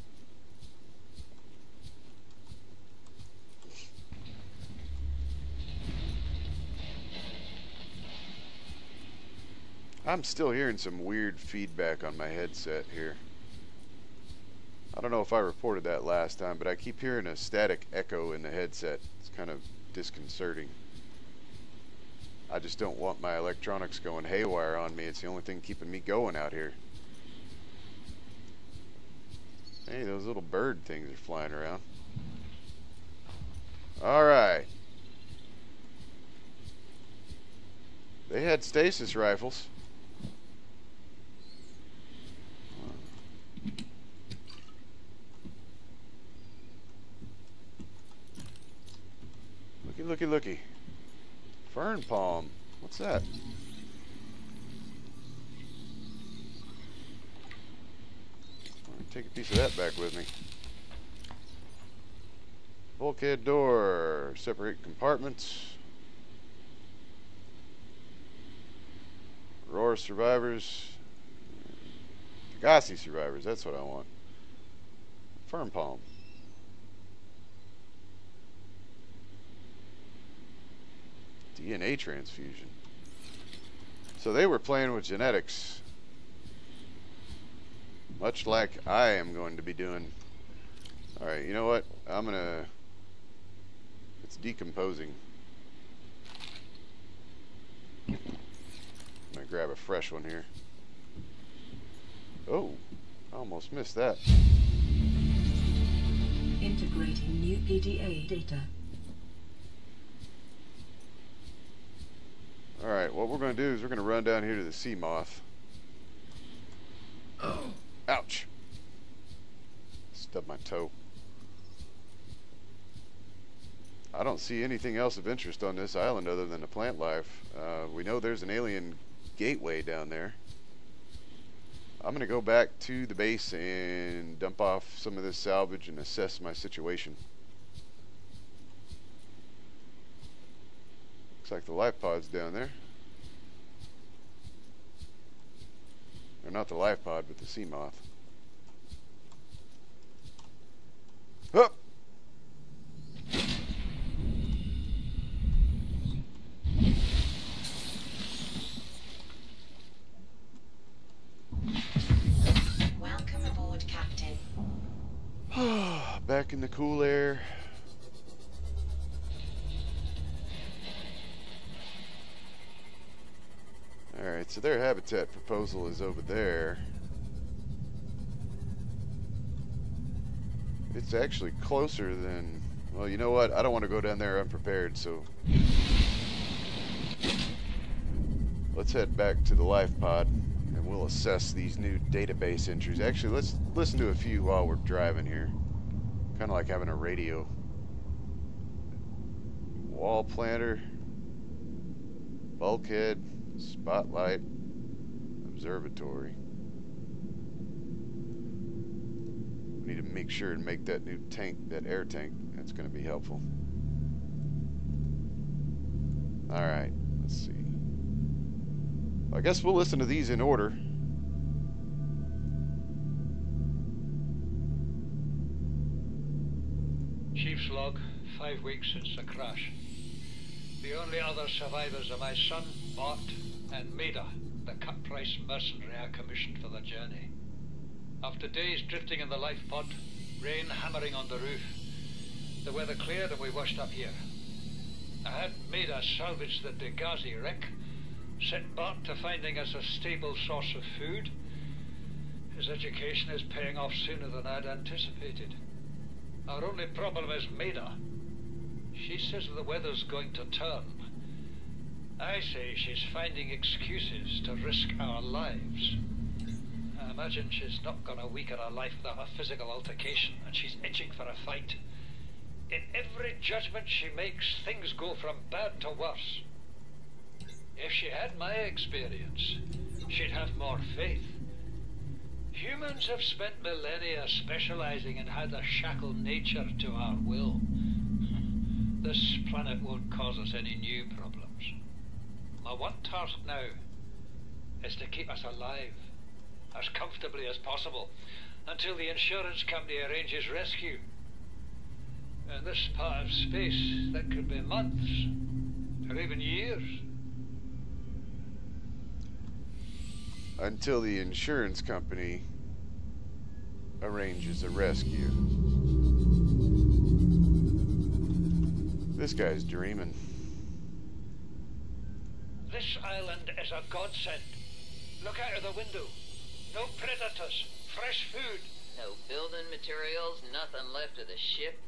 I'm still hearing some weird feedback on my headset here. I don't know if I reported that last time, but I keep hearing a static echo in the headset. It's kind of disconcerting. I just don't want my electronics going haywire on me. It's the only thing keeping me going out here. Hey, those little bird things are flying around. Alright. They had stasis rifles. Looky, looky. Fern palm. What's that? I'm gonna take a piece of that back with me. Bulkhead door. Separate compartments. Aurora survivors. Degassi survivors. That's what I want. Fern palm. DNA transfusion. So they were playing with genetics, much like I am going to be doing. Alright, you know what? It's decomposing. I'm gonna grab a fresh one here. Oh, I almost missed that. Integrating new PDA data. Alright, what we're going to do is we're going to run down here to the sea moth. Oh. Ouch. Stubbed my toe. I don't see anything else of interest on this island other than the plant life. We know there's an alien gateway down there. I'm going to go back to the base and dump off some of this salvage and assess my situation. Looks like the life pod's down there. Or not the life pod, but the sea moth. Hup! Welcome aboard, Captain. Back in the cool air. Alright, so their habitat proposal is over there. It's actually closer than... Well, you know what? I don't want to go down there unprepared, so... Let's head back to the life pod, and we'll assess these new database entries. Actually, let's listen to a few while we're driving here. Kind of like having a radio. Wall planter. Bulkhead. Spotlight, observatory. We need to make sure and make that new tank, that air tank. That's going to be helpful. Alright, let's see. I guess we'll listen to these in order. Chief's log, 5 weeks since the crash. The only other survivors are my son, Bart, and Maida, the cut-price mercenary I commissioned for the journey. After days drifting in the life pod, rain hammering on the roof, the weather cleared and we washed up here. I had Maida salvage the Degassi wreck, set Bart to finding us a stable source of food. His education is paying off sooner than I'd anticipated. Our only problem is Maida. She says the weather's going to turn. I say she's finding excuses to risk our lives. I imagine she's not gonna weaken her life without a physical altercation, and she's itching for a fight. In every judgment she makes, things go from bad to worse. If she had my experience, she'd have more faith. Humans have spent millennia specializing in how to shackle nature to our will. This planet won't cause us any new problems. My one task now is to keep us alive, as comfortably as possible, until the insurance company arranges rescue. In this part of space, that could be months, or even years. Until the insurance company arranges a rescue. This guy's dreaming. This island is a godsend. Look out of the window. No predators, fresh food. No building materials, nothing left of the ship.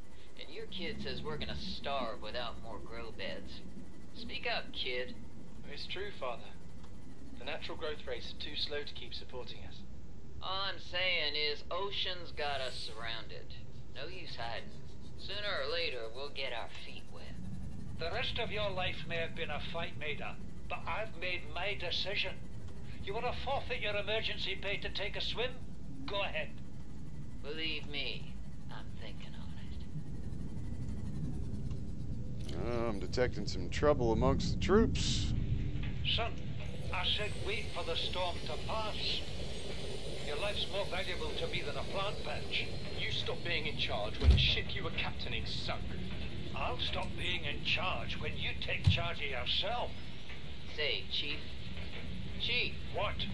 And your kid says we're gonna starve without more grow beds. Speak up, kid. It's true, Father. The natural growth rates are too slow to keep supporting us. All I'm saying is ocean's got us surrounded. No use hiding. Sooner or later, we'll get our feet wet. The rest of your life may have been a fight, Maida, but I've made my decision. You want to forfeit your emergency pay to take a swim? Go ahead. Believe me, I'm thinking on it. I'm detecting some trouble amongst the troops. Son, I said wait for the storm to pass. Your life's more valuable to me than a plant patch. You stopped being in charge when the ship you were captaining sunk. I'll stop being in charge when you take charge of yourself. Say, Chief. Chief! What?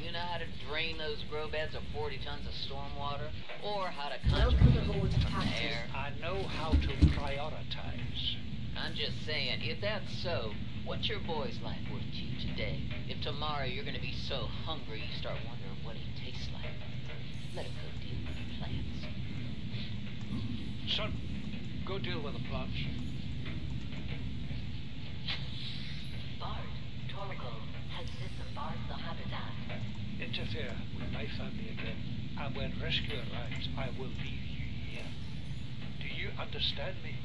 You know how to drain those grow beds of 40 tons of storm water? Or how to conjure Welcome food aboard, from the Captain. air? I know how to prioritize. I'm just saying, if that's so, what's your boy's life worth to you today? If tomorrow you're gonna be so hungry you start wondering what he tastes like, let him go deal with the plants. Son, go deal with the plants. Bard, Torrigal has disembarked the habitat. Interfere with my family again, and when rescue arrives, I will leave you here. Do you understand me?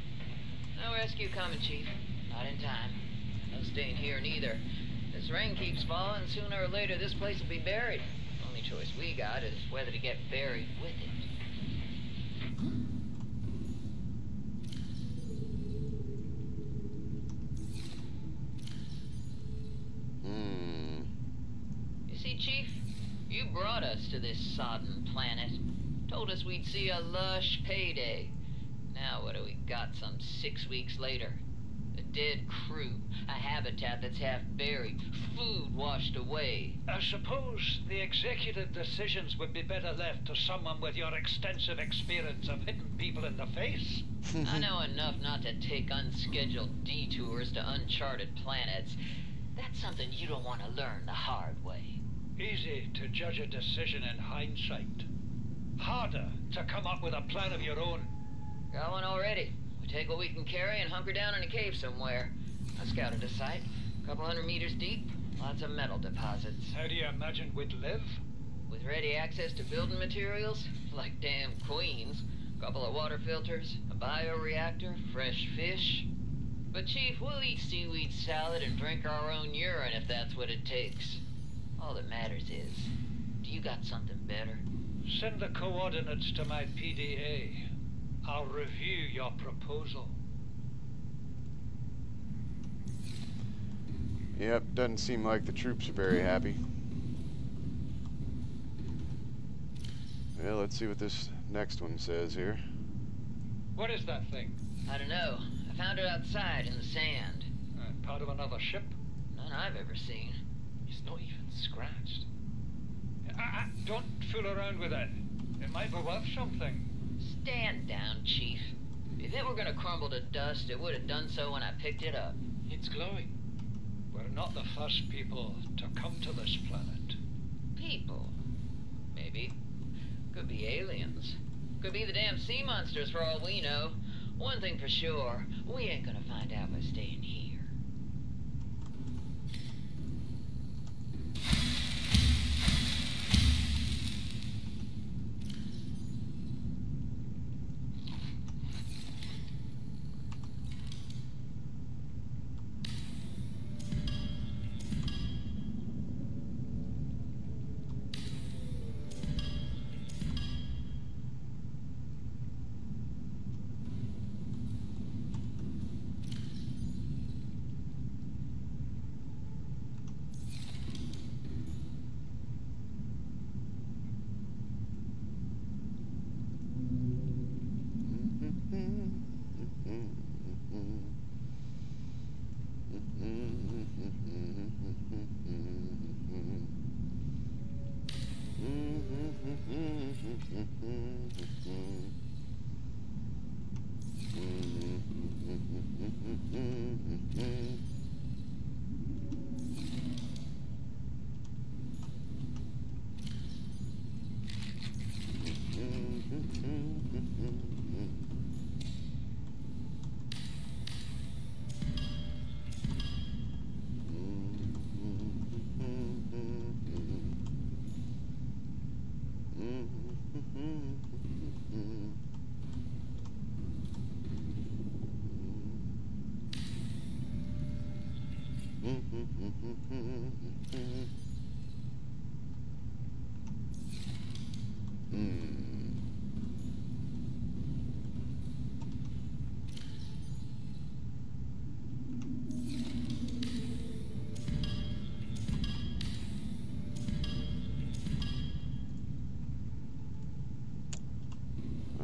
No rescue coming, Chief. Not in time. No staying here neither. This rain keeps falling, sooner or later this place will be buried. Only choice we got is whether to get buried with it. You see, Chief, you brought us to this sodden planet. Told us we'd see a lush payday. Now what do we got some 6 weeks later? A dead crew, a habitat that's half buried, food washed away. I suppose the executive decisions would be better left to someone with your extensive experience of hitting people in the face. I know enough not to take unscheduled detours to uncharted planets. That's something you don't want to learn the hard way. Easy to judge a decision in hindsight. Harder to come up with a plan of your own. Got one already. We take what we can carry and hunker down in a cave somewhere. I scouted a site, a couple 100 meters deep, lots of metal deposits. How do you imagine we'd live? With ready access to building materials, like damn queens, a couple of water filters, a bioreactor, fresh fish. But Chief, we'll eat seaweed salad and drink our own urine if that's what it takes. All that matters is, do you got something better? Send the coordinates to my PDA. I'll review your proposal. Yep, doesn't seem like the troops are very happy. Well, let's see what this next one says here. What is that thing? I don't know. I found it outside in the sand. Part of another ship? None I've ever seen. It's not even scratched. Don't fool around with it. It might be worth something. Stand down, Chief. If it were gonna crumble to dust, it would have done so when I picked it up. It's glowing. We're not the first people to come to this planet. People. Maybe. Could be aliens. Could be the damn sea monsters for all we know. One thing for sure, we ain't gonna find out by staying here.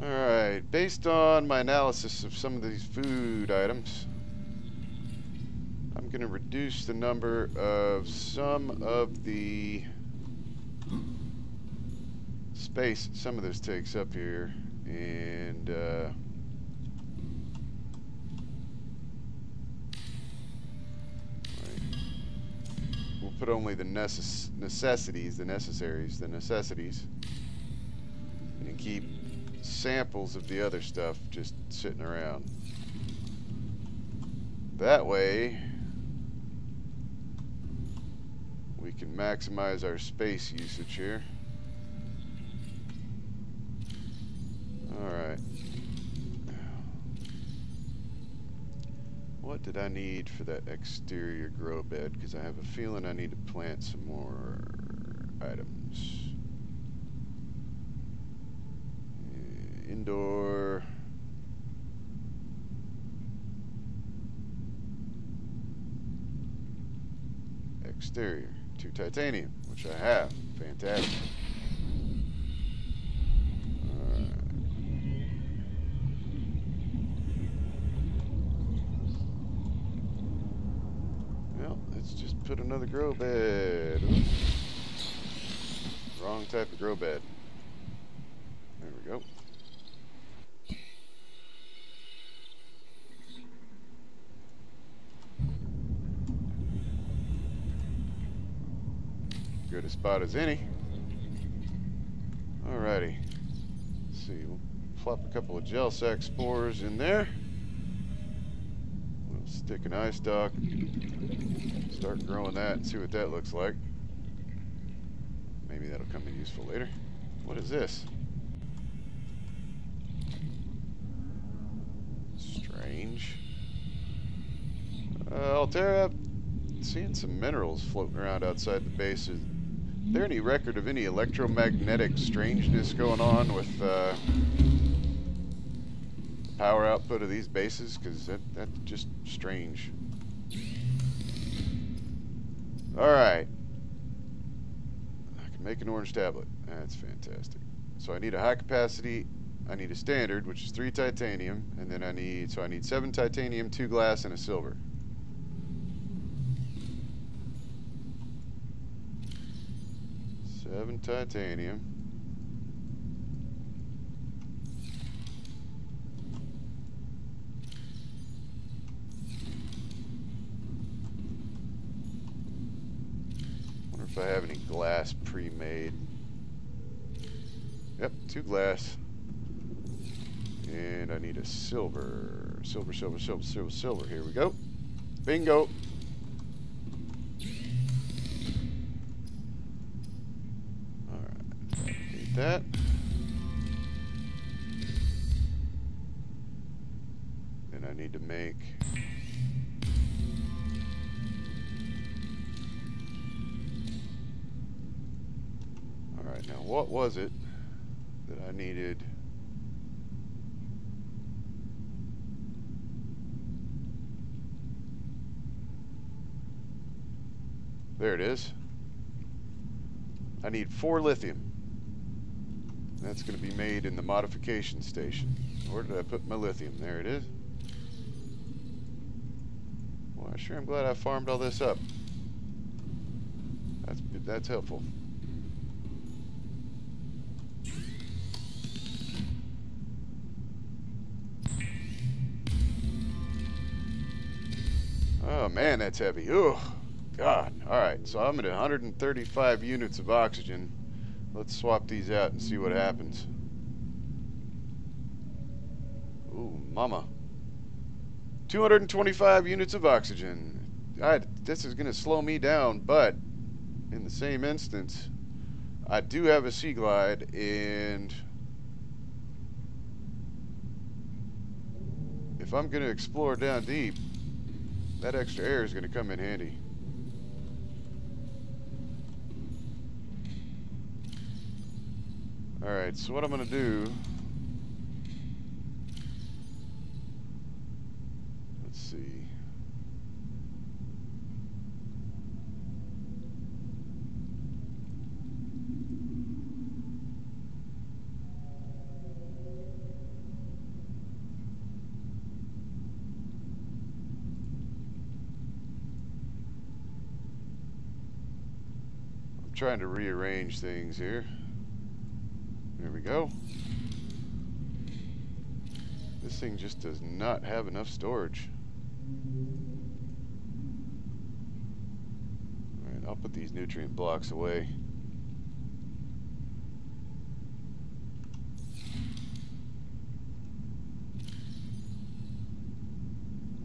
Alright, based on my analysis of some of these food items, I'm going to reduce the number of some of the space some of this takes up here, and we'll put only the necessities, and keep samples of the other stuff just sitting around. That way we can maximize our space usage here. Alright. What did I need for that exterior grow bed? Because I have a feeling I need to plant some more items. Indoor. Exterior. 2 titanium, which I have. Fantastic. Alright. Well, let's just put another grow bed. Oops. Wrong type of grow bed. There we go. Good a spot as any. Alrighty. Let's see. We'll plop a couple of gel sac spores in there. We'll stick an eye stalk. Start growing that and see what that looks like. Maybe that'll come in useful later. What is this? Strange. Altera, seeing some minerals floating around outside the base. Is there any record of any electromagnetic strangeness going on with the power output of these bases? Because that's just strange. Alright. I can make an orange tablet. That's fantastic. So I need a high capacity, I need a standard, which is 3 titanium, and then I need 7 titanium, 2 glass, and a silver. Seven titanium. if I have any glass pre-made. Yep, 2 glass. And I need a silver. Silver. Here we go. Bingo. Alright, need that. Then I need to make... Alright, now what was it that I needed? There it is. I need 4 lithium. That's going to be made in the modification station. Where did I put my lithium? There it is. Well, sure am glad I farmed all this up. That's helpful. Oh man, that's heavy. Ugh. God. Alright, so I'm at 135 units of oxygen. Let's swap these out and see what happens. Ooh, mama. 225 units of oxygen. This is going to slow me down, but in the same instance, I do have a sea glide, and if I'm going to explore down deep, that extra air is going to come in handy. Alright, so what I'm going to do... Let's see. I'm trying to rearrange things here. There we go. This thing just does not have enough storage. Alright, I'll put these nutrient blocks away.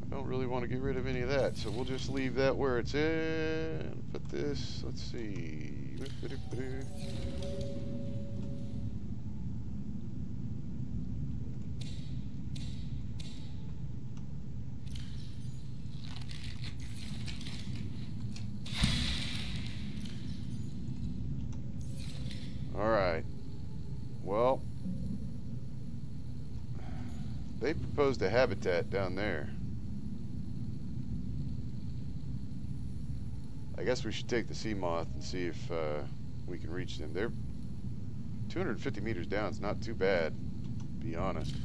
I don't really want to get rid of any of that, so we'll just leave that where it's at. Put this, let's see. Alright, well, they proposed a habitat down there. I guess we should take the sea moth and see if we can reach them. They're 250 meters down. It's not too bad, to be honest.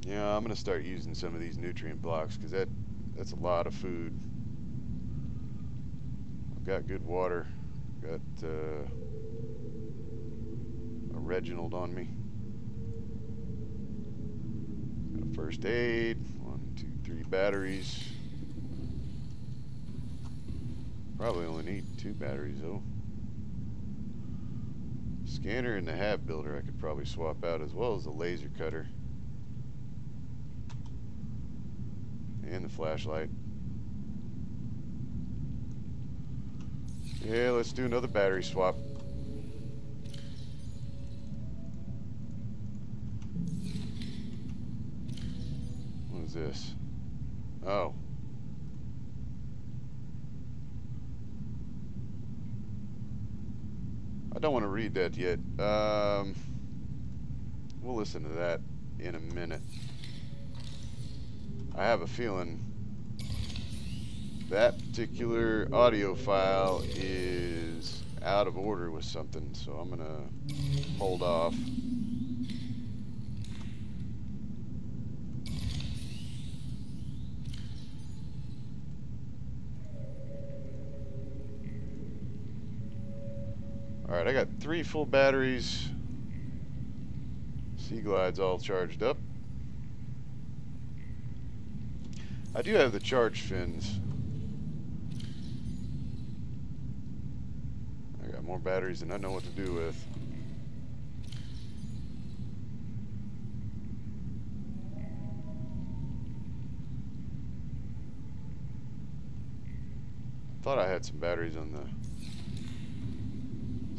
Yeah, I'm gonna start using some of these nutrient blocks because that's a lot of food. I've got good water. Got a Reginald on me. Got a first aid. 1, 2, 3 batteries. Probably only need 2 batteries though. Scanner and the hab builder I could probably swap out, as well as the laser cutter. And the flashlight. Yeah, let's do another battery swap. What is this? Oh. I don't want to read that yet. We'll listen to that in a minute. I have a feeling that particular audio file is out of order with something, so I'm gonna hold off. Alright, I got 3 full batteries. Sea Glide's all charged up. I do have the charge fins. I got more batteries than I know what to do with. Thought I had some batteries on the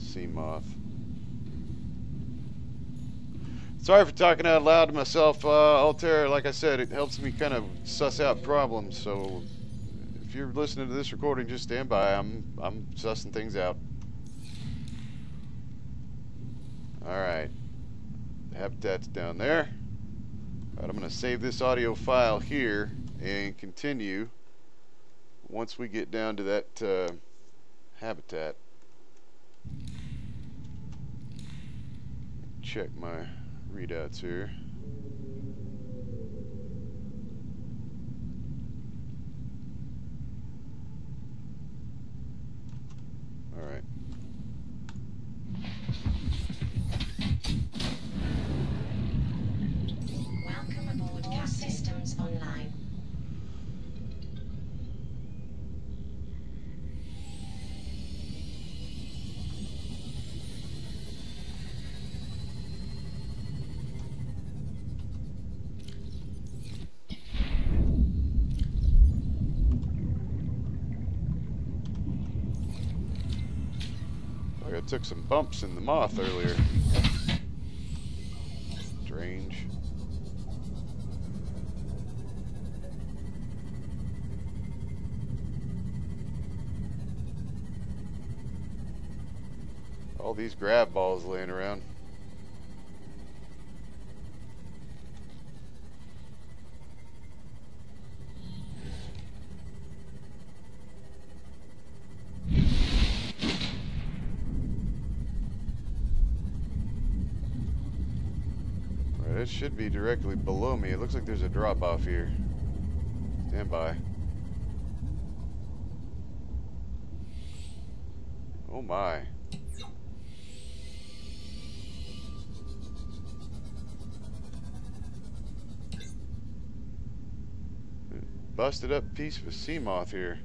sea moth. Sorry for talking out loud to myself, Altair. Like I said, it helps me kind of suss out problems. So if you're listening to this recording, just stand by. I'm sussing things out. All right, the habitat's down there. All right, I'm going to save this audio file here and continue once we get down to that habitat. Check my readouts here. All right. Welcome aboard. Gas systems online. I took some bumps in the moth earlier. Strange. All these grab balls laying around. It should be directly below me. It looks like there's a drop off here. Stand by. Oh my. Busted up piece of a sea moth here.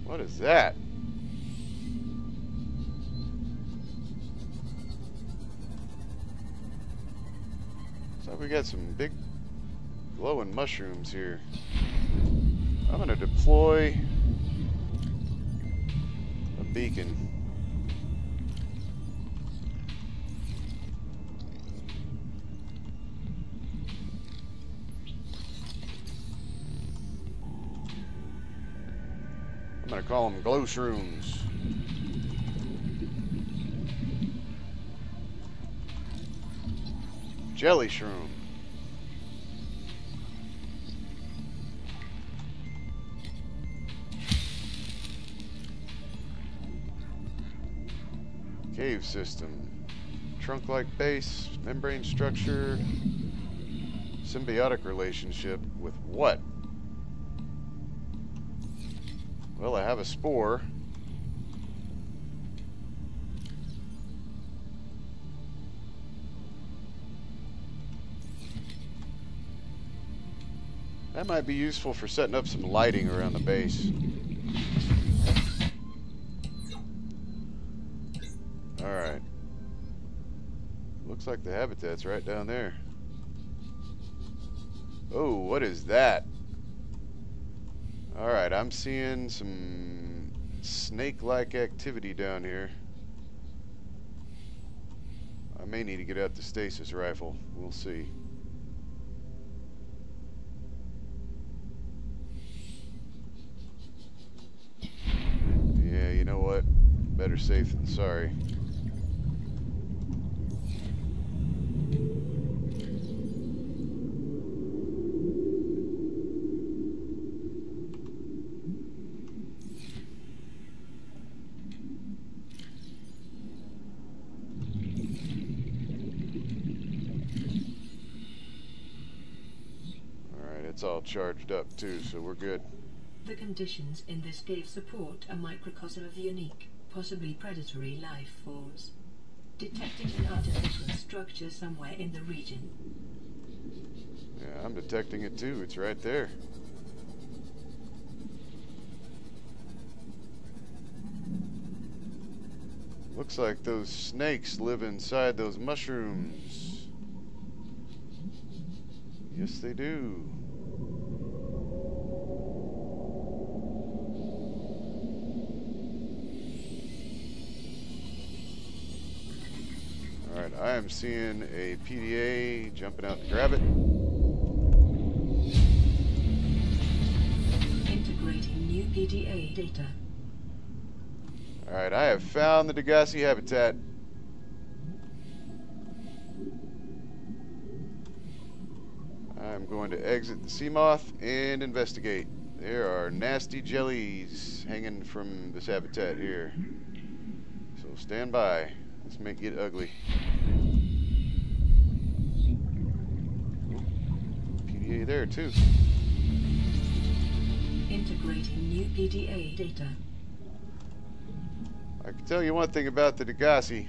What is that? Looks like we got some big glowing mushrooms here. I'm gonna deploy a beacon. I'm gonna call them glow shrooms. Jelly shroom. Cave system. Trunk-like base, membrane structure, symbiotic relationship with what? Well, I have a spore. That might be useful for setting up some lighting around the base. Alright. Looks like the habitat's right down there. Oh, what is that? Alright, I'm seeing some snake-like activity down here. I may need to get out the stasis rifle. We'll see. Yeah, you know what? Better safe than sorry. that's all charged up too, so we're good. The conditions in this cave support a microcosm of unique, possibly predatory life forms. Detecting an artificial structure somewhere in the region. Yeah, I'm detecting it too. It's right there. Looks like those snakes live inside those mushrooms. Yes, they do. Alright, I am seeing a PDA jumping out to grab it. Integrating new PDA data. Alright, I have found the Degassi habitat. I'm going to exit the sea moth and investigate. There are nasty jellies hanging from this habitat here. So stand by. This may get ugly. PDA there too. Integrating new PDA data. I can tell you one thing about the Degassi.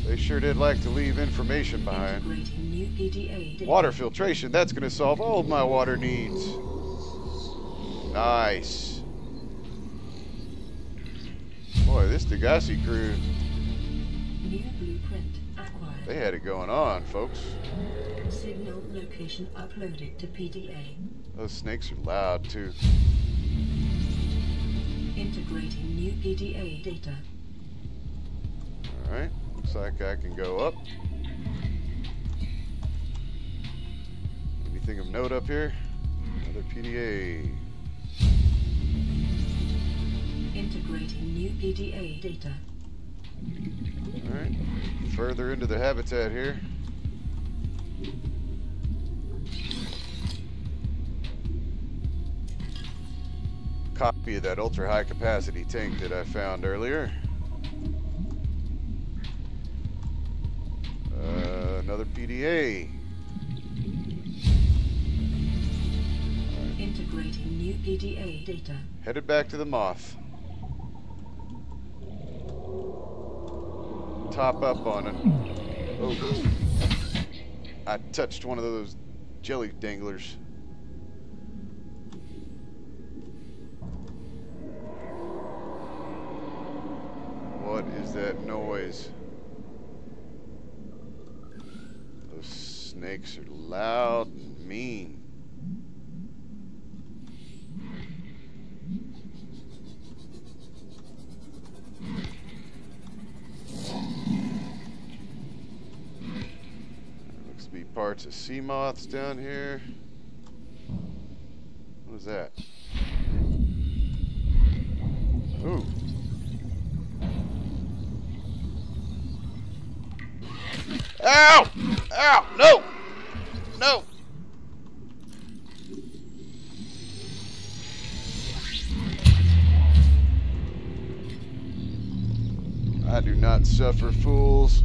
They sure did like to leave information behind. Integrating new PDA data. Water filtration, that's going to solve all of my water needs. Nice. Boy, this Degassi crew, New blueprint acquired. they had it going on, folks. Signal location uploaded to PDA. Those snakes are loud, too. Integrating new PDA data. Alright, looks like I can go up. Anything of note up here? Another PDA. Integrating new PDA data. Alright, further into the habitat here. Copy of that ultra high capacity tank that I found earlier. Another PDA. Right. Integrating new PDA data. Headed back to the moth. Top up on it. Oh, I touched one of those jelly danglers. What is that noise? Those snakes are loud and mean. Looks to be parts of sea moths down here. What is that? Ooh. Ow! Ow! No! No! I do not suffer fools.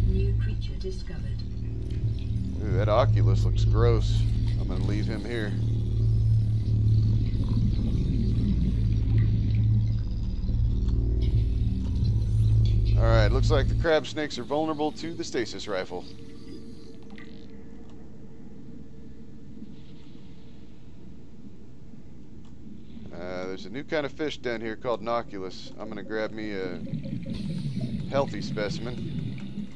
New creature discovered. Ooh, that Oculus looks gross. I'm gonna leave him here. Alright, looks like the crab snakes are vulnerable to the stasis rifle. There's a new kind of fish down here called an Oculus. I'm gonna grab me a healthy specimen.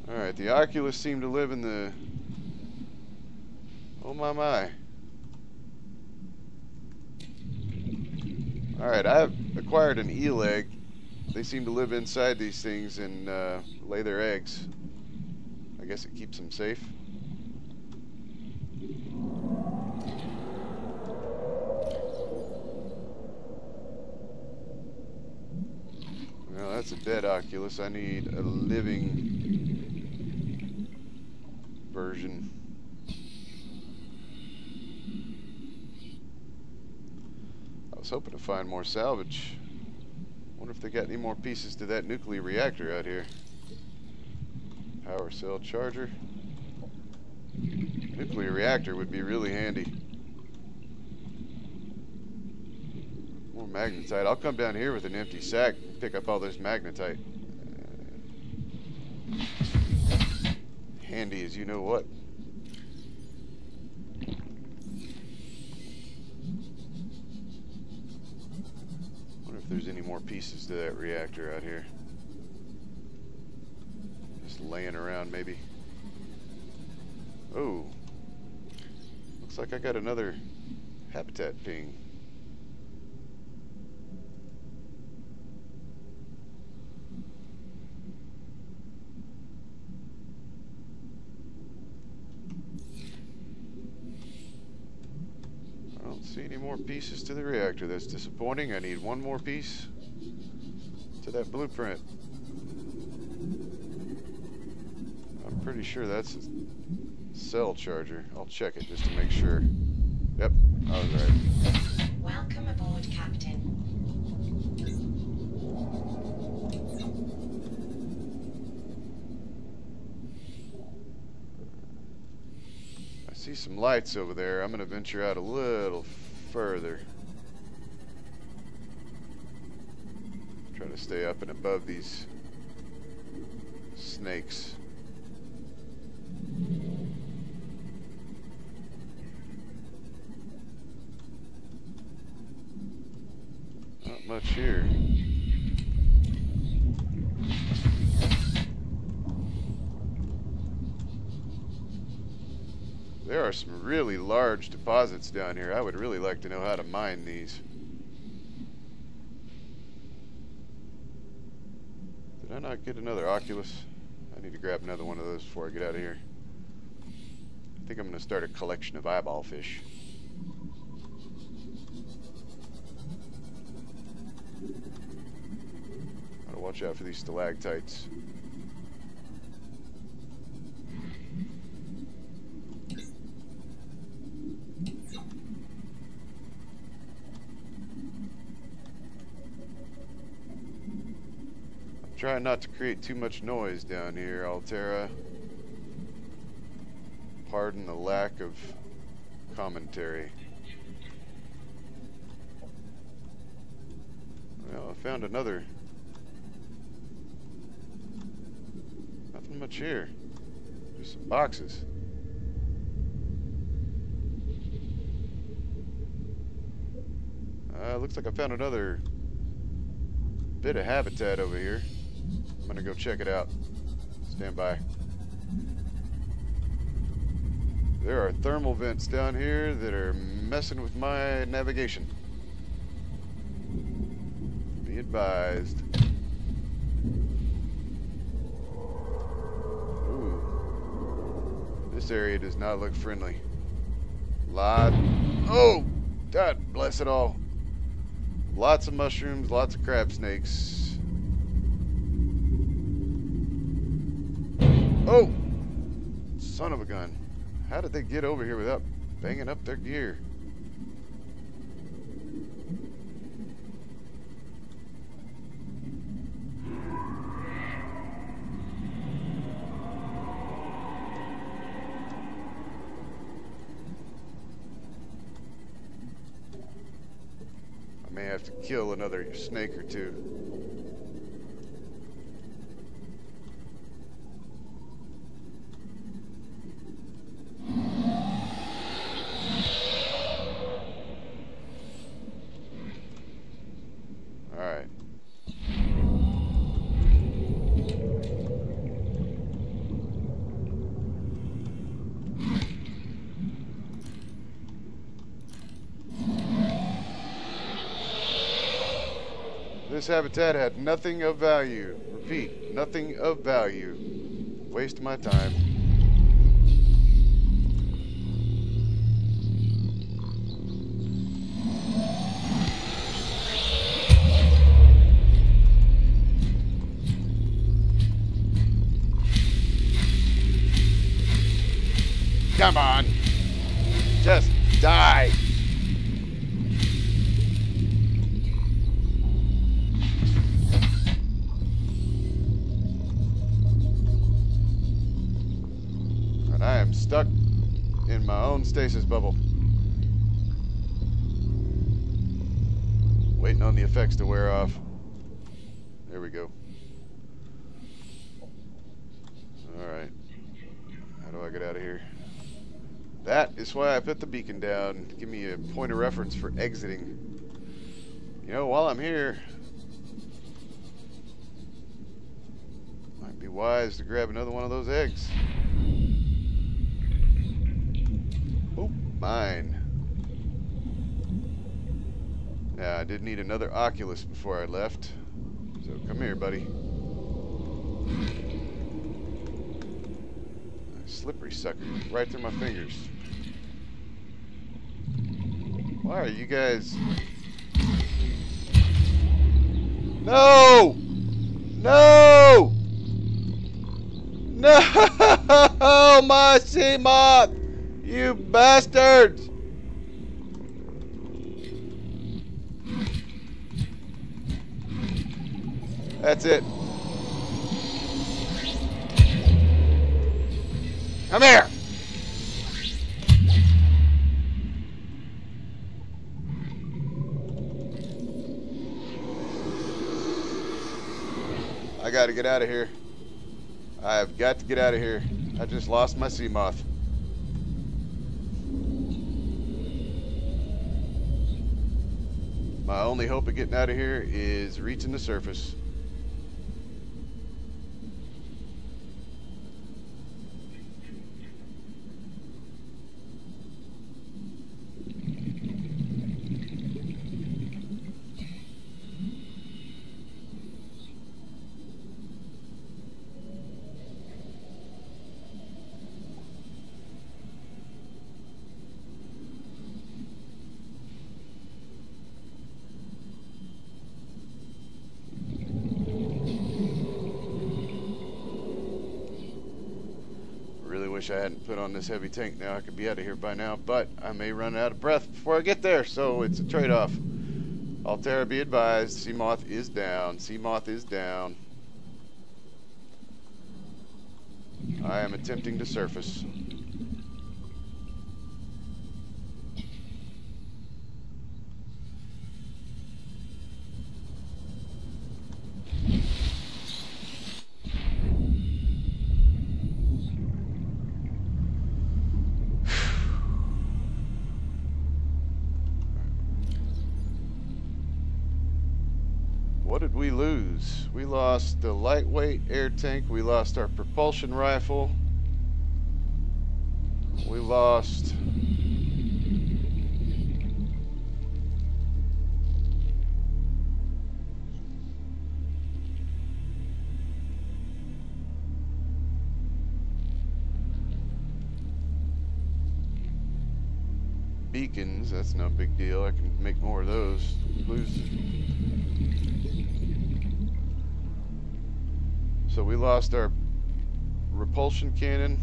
Alright, the Oculus seem to live in the... Oh my. Alright, I've acquired an eel egg. They seem to live inside these things and lay their eggs. I guess it keeps them safe. Well, that's a dead Oculus. I need a living version. I was hoping to find more salvage. Wonder if they got any more pieces to that nuclear reactor out here. Power cell charger. Nuclear reactor would be really handy. More magnetite. I'll come down here with an empty sack and pick up all this magnetite. Handy as you know what. Wonder if there's any more pieces to that reactor out here. Just laying around maybe. Oh. Looks like I got another habitat ping. I don't see any more pieces to the reactor. That's disappointing. I need one more piece to that blueprint. I'm pretty sure that's a cell charger. I'll check it just to make sure. Yep, I was right. Welcome aboard, Captain. I see some lights over there. I'm going to venture out a little further. Try to stay up and above these snakes. Not much here. There are some really large deposits down here. I would really like to know how to mine these. Did I not get another Oculus? I need to grab another one of those before I get out of here. I think I'm going to start a collection of eyeball fish. Gotta watch out for these stalactites. Trying not to create too much noise down here, Altera. Pardon the lack of commentary. Well, I found another. Nothing much here. Just some boxes. Looks like I found another bit of habitat over here. I'm gonna go check it out. Stand by. There are thermal vents down here that are messing with my navigation. Be advised. Ooh. This area does not look friendly. Oh! God bless it all. Lots of mushrooms, lots of crab snakes. Oh! Son of a gun. How did they get over here without banging up their gear? I may have to kill another snake or two. This habitat had nothing of value. Repeat, nothing of value. Waste my time. Come on. Just die. And I am stuck in my own stasis bubble. Waiting on the effects to wear off. There we go. Alright. How do I get out of here? That is why I put the beacon down. Give me a point of reference for exiting. You know, while I'm here, might be wise to grab another one of those eggs. Oh, mine. Yeah, I did need another Oculus before I left. So come here, buddy. Slippery sucker. Right through my fingers. Why are you guys... No! No! No! My sea moth! You bastards! That's it. Come here! I gotta get out of here. I've got to get out of here. I just lost my sea moth. My only hope of getting out of here is reaching the surface. Wish I hadn't put on this heavy tank. Now I could be out of here by now, but I may run out of breath before I get there, so it's a trade-off. Altera, be advised, sea moth is down. Sea moth is down. I am attempting to surface. What did we lose? We lost the lightweight air tank. We lost our propulsion rifle. We lost... beacons. That's no big deal. I can make more of those. So we lost our repulsion cannon.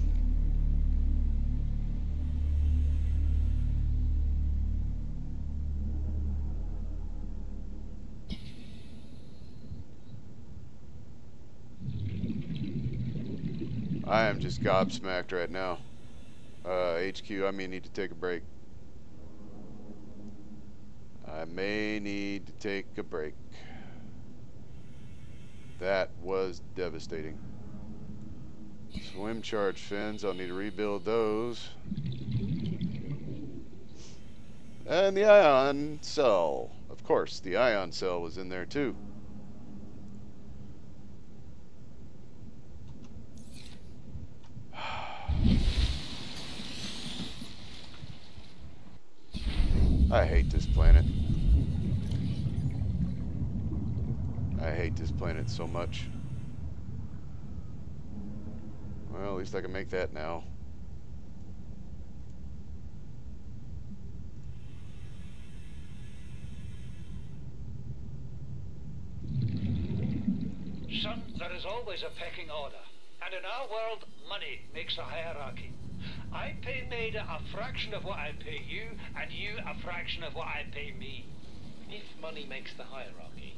I am just gobsmacked right now. HQ, I may need to take a break. I may need to take a break. That was devastating. Swim charge fins, I'll need to rebuild those. And the ion cell. Of course, the ion cell was in there too. I hate this planet. I hate this planet so much. Well, at least I can make that now. Son, there is always a pecking order. And in our world, money makes a hierarchy. I pay Maida a fraction of what I pay you, and you a fraction of what I pay me. If money makes the hierarchy,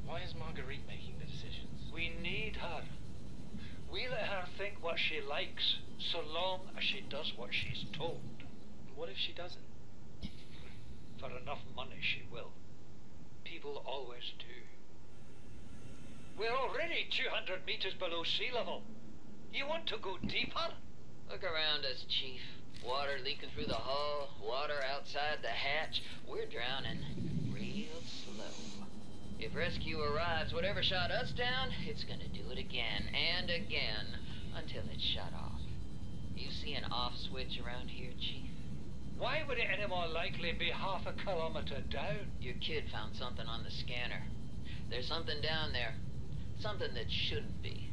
why is Marguerite making the decisions? We need her. We let her think what she likes, so long as she does what she's told. What if she doesn't? For enough money she will. People always do. We're already 200 meters below sea level. You want to go deeper? Look around us, Chief. Water leaking through the hull, water outside the hatch. We're drowning real slow. If rescue arrives, whatever shot us down, it's gonna do it again and again until it's shut off. You see an off switch around here, Chief? Why would it any more likely be half a kilometer down? Your kid found something on the scanner. There's something down there. Something that shouldn't be.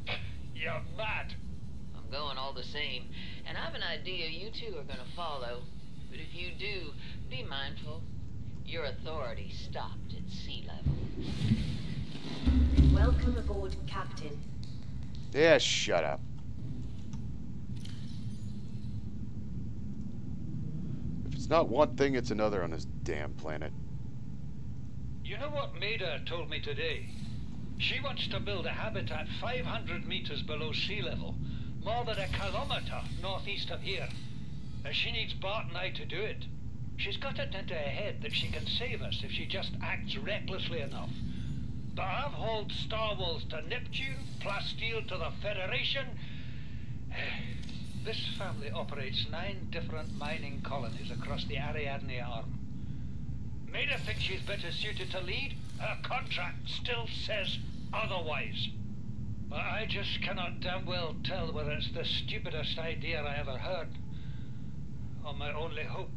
You're mad. I'm going all the same, and I've an idea you two are gonna follow. But if you do, be mindful. Your authority stopped at sea level. Welcome aboard, Captain. Yeah, shut up. If it's not one thing, it's another on this damn planet. You know what Maida told me today? She wants to build a habitat 500 meters below sea level, more than a kilometer northeast of here. And she needs Bart and I to do it. She's got it into her head that she can save us if she just acts recklessly enough. But I've hauled Star Wars to Neptune, Plasteel to the Federation. This family operates 9 different mining colonies across the Ariadne Arm. Maida thinks she's better suited to lead. Her contract still says otherwise. But I just cannot damn well tell whether it's the stupidest idea I ever heard, or my only hope.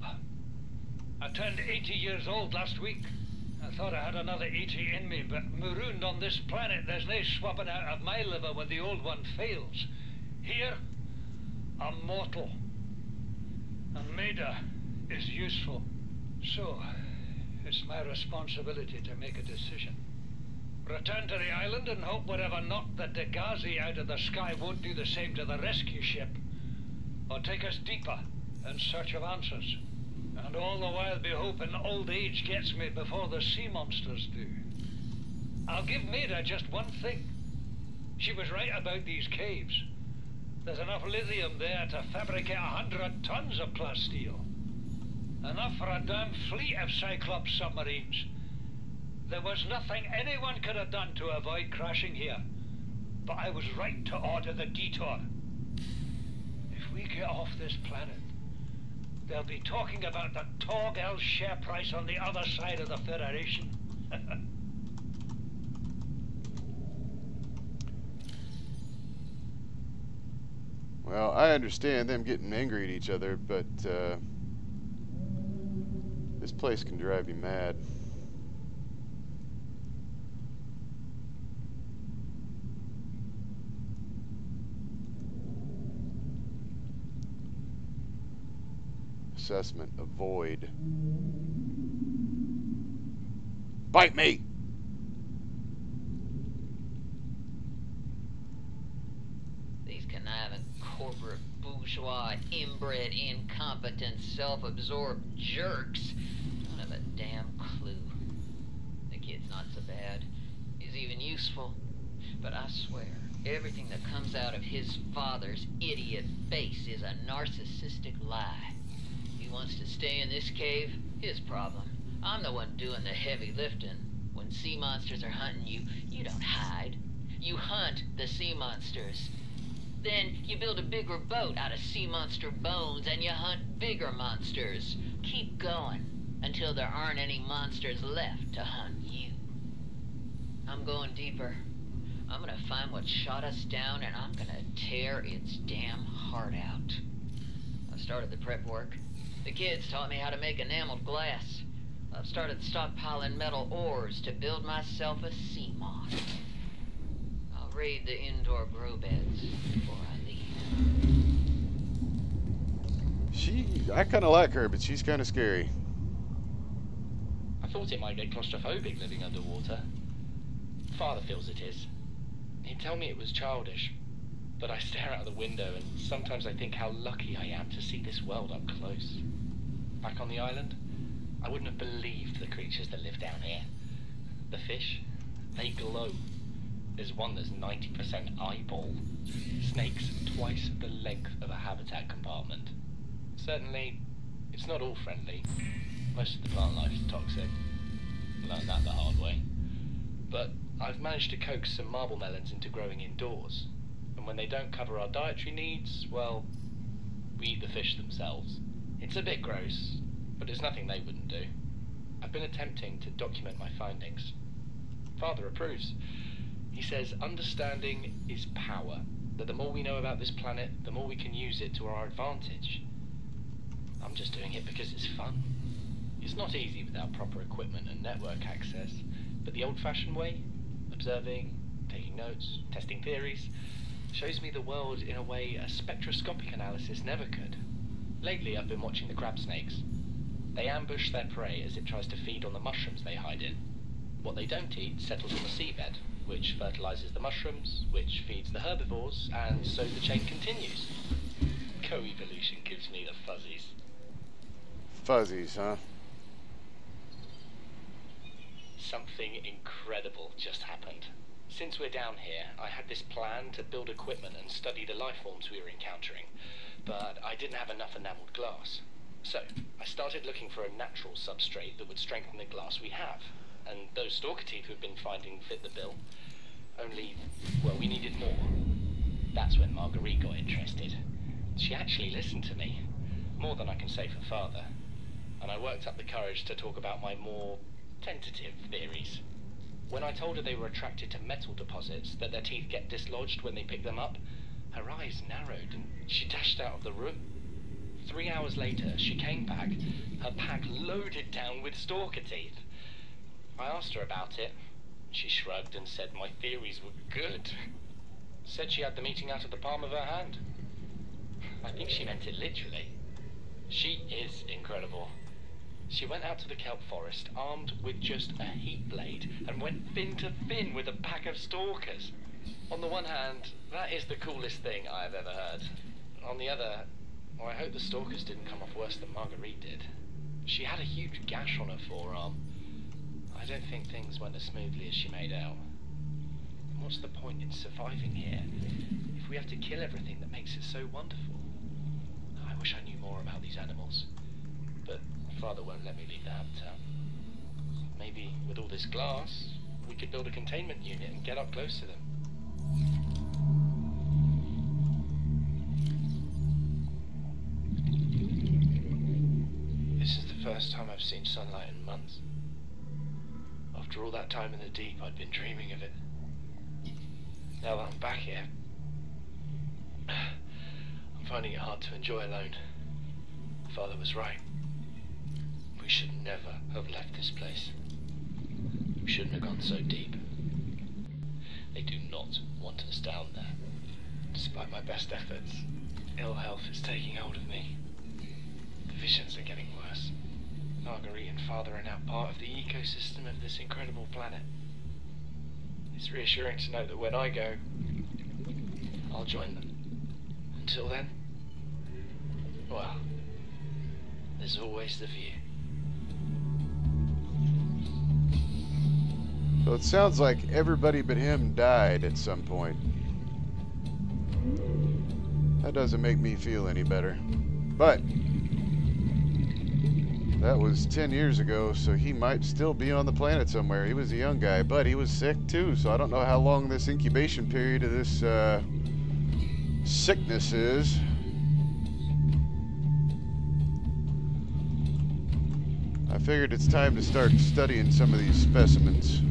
I turned 80 years old last week. I thought I had another 80 in me, but marooned on this planet, there's no swapping out of my liver when the old one fails. Here, I'm mortal. And Maida is useful. So, it's my responsibility to make a decision. Return to the island and hope whatever knocked the Degazi out of the sky won't do the same to the rescue ship. Or take us deeper in search of answers. And all the while be hoping old age gets me before the sea monsters do. I'll give Maida just one thing. She was right about these caves. There's enough lithium there to fabricate 100 tons of plasteel. Enough for a damn fleet of Cyclops submarines. There was nothing anyone could have done to avoid crashing here. But I was right to order the detour. If we get off this planet, they'll be talking about the Torgal share price on the other side of the Federation. Well, I understand them getting angry at each other, but this place can drive you mad. Assessment, avoid. Bite me! These conniving corporate bourgeois, inbred, incompetent, self-absorbed jerks don't have a damn clue. The kid's not so bad. He's even useful. But I swear, everything that comes out of his father's idiot face is a narcissistic lie. He wants to stay in this cave, his problem. I'm the one doing the heavy lifting. When sea monsters are hunting you, you don't hide. You hunt the sea monsters. Then you build a bigger boat out of sea monster bones and you hunt bigger monsters. Keep going until there aren't any monsters left to hunt you. I'm going deeper. I'm gonna find what shot us down and I'm gonna tear its damn heart out. I've started the prep work. The kids taught me how to make enameled glass. I've started stockpiling metal ores to build myself a sea moth. I'll raid the indoor grow beds before I leave. I kind of like her, but she's kind of scary. I thought it might get claustrophobic living underwater. Father feels it is. He'd tell me it was childish. But I stare out of the window and sometimes I think how lucky I am to see this world up close. Back on the island, I wouldn't have believed the creatures that live down here. The fish, they glow. There's one that's 90% eyeball. Snakes twice the length of a habitat compartment. Certainly, it's not all friendly. Most of the plant life is toxic. Learned that the hard way. But I've managed to coax some marble melons into growing indoors. And when they don't cover our dietary needs, well, we eat the fish themselves. It's a bit gross, but it's nothing they wouldn't do. I've been attempting to document my findings. Father approves. He says understanding is power, that the more we know about this planet, the more we can use it to our advantage. I'm just doing it because it's fun. It's not easy without proper equipment and network access, but the old-fashioned way, observing, taking notes, testing theories, shows me the world in a way a spectroscopic analysis never could. Lately I've been watching the crab snakes. They ambush their prey as it tries to feed on the mushrooms they hide in. What they don't eat settles on the seabed, which fertilizes the mushrooms, which feeds the herbivores, and so the chain continues. Co-evolution gives me the fuzzies. Fuzzies, huh? Something incredible just happened. Since we're down here, I had this plan to build equipment and study the life forms we were encountering, but I didn't have enough enameled glass. So, I started looking for a natural substrate that would strengthen the glass we have, and those stalker teeth we've been finding fit the bill. Only, well, we needed more. That's when Marguerite got interested. She actually listened to me, more than I can say for Father, and I worked up the courage to talk about my more tentative theories. When I told her they were attracted to metal deposits, that their teeth get dislodged when they pick them up, her eyes narrowed and she dashed out of the room. 3 hours later, she came back, her pack loaded down with stalker teeth. I asked her about it. She shrugged and said my theories were good. Said she had the meeting out of the palm of her hand. I think she meant it literally. She is incredible. She went out to the kelp forest armed with just a heat blade and went fin to fin with a pack of stalkers. On the one hand, that is the coolest thing I have ever heard. On the other, well, I hope the stalkers didn't come off worse than Marguerite did. She had a huge gash on her forearm. I don't think things went as smoothly as she made out. And what's the point in surviving here if we have to kill everything that makes it so wonderful? I wish I knew more about these animals, but Father won't let me leave the habitat. Maybe with all this glass, we could build a containment unit and get up close to them. This is the first time I've seen sunlight in months. After all that time in the deep, I'd been dreaming of it. Now that I'm back here, I'm finding it hard to enjoy alone. Father was right. We should never have left this place. We shouldn't have gone so deep. They do not want us down there. Despite my best efforts, ill health is taking hold of me. The visions are getting worse. Marguerite and Father are now part of the ecosystem of this incredible planet. It's reassuring to know that when I go, I'll join them. Until then, well, there's always the view. So it sounds like everybody but him died at some point. That doesn't make me feel any better. But that was 10 years ago, so he might still be on the planet somewhere. He was a young guy, but he was sick too, so I don't know how long this incubation period of this sickness is. I figured it's time to start studying some of these specimens.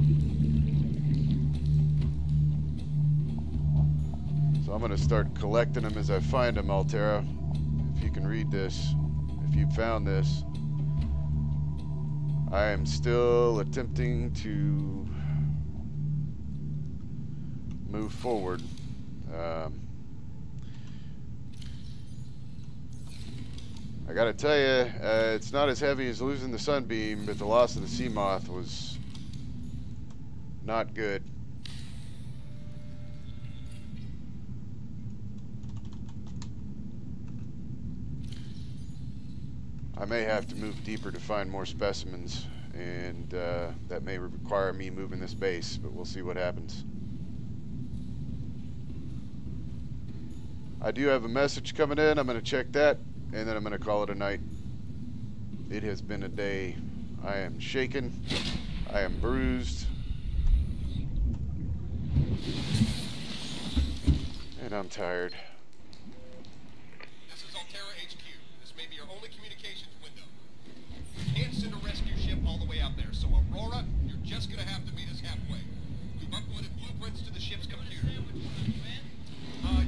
So I'm going to start collecting them as I find them, Altera. If you can read this, if you found this. I am still attempting to move forward. I gotta tell you, it's not as heavy as losing the sunbeam, but the loss of the sea moth was not good. I may have to move deeper to find more specimens, and that may require me moving this base, but we'll see what happens. I do have a message coming in. I'm going to check that, and then I'm going to call it a night. It has been a day. I am shaken. I am bruised. And I'm tired. This is Altera HQ. This may be your only communications window. You can't send a rescue ship all the way out there, so Aurora, you're just gonna have to meet us halfway. We've uploaded blueprints to the ship's computer.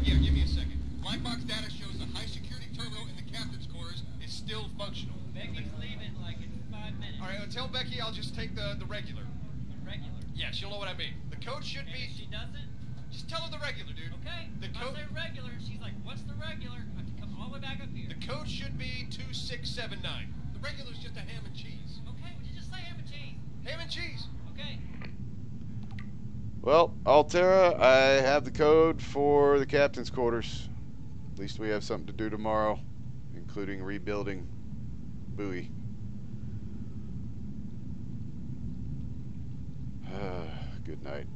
Yeah, give me a second. Black box data shows the high security terminal in the captain's quarters is still functional. Becky's leaving like in 5 minutes. All right, tell Becky I'll just take the regular. The regular? Yeah, she'll know what I mean. The code should And be... if she doesn't? Just tell her the regular, dude. Okay. The If I code... say regular, she's like, what's the regular? I have to come all the way back up here. The code should be 2679. The regular's just a ham and cheese. Okay, would you just say ham and cheese? Ham and cheese. Okay. Well, Altera, I have the code for the captain's quarters. At least we have something to do tomorrow, including rebuilding buoy. Good night.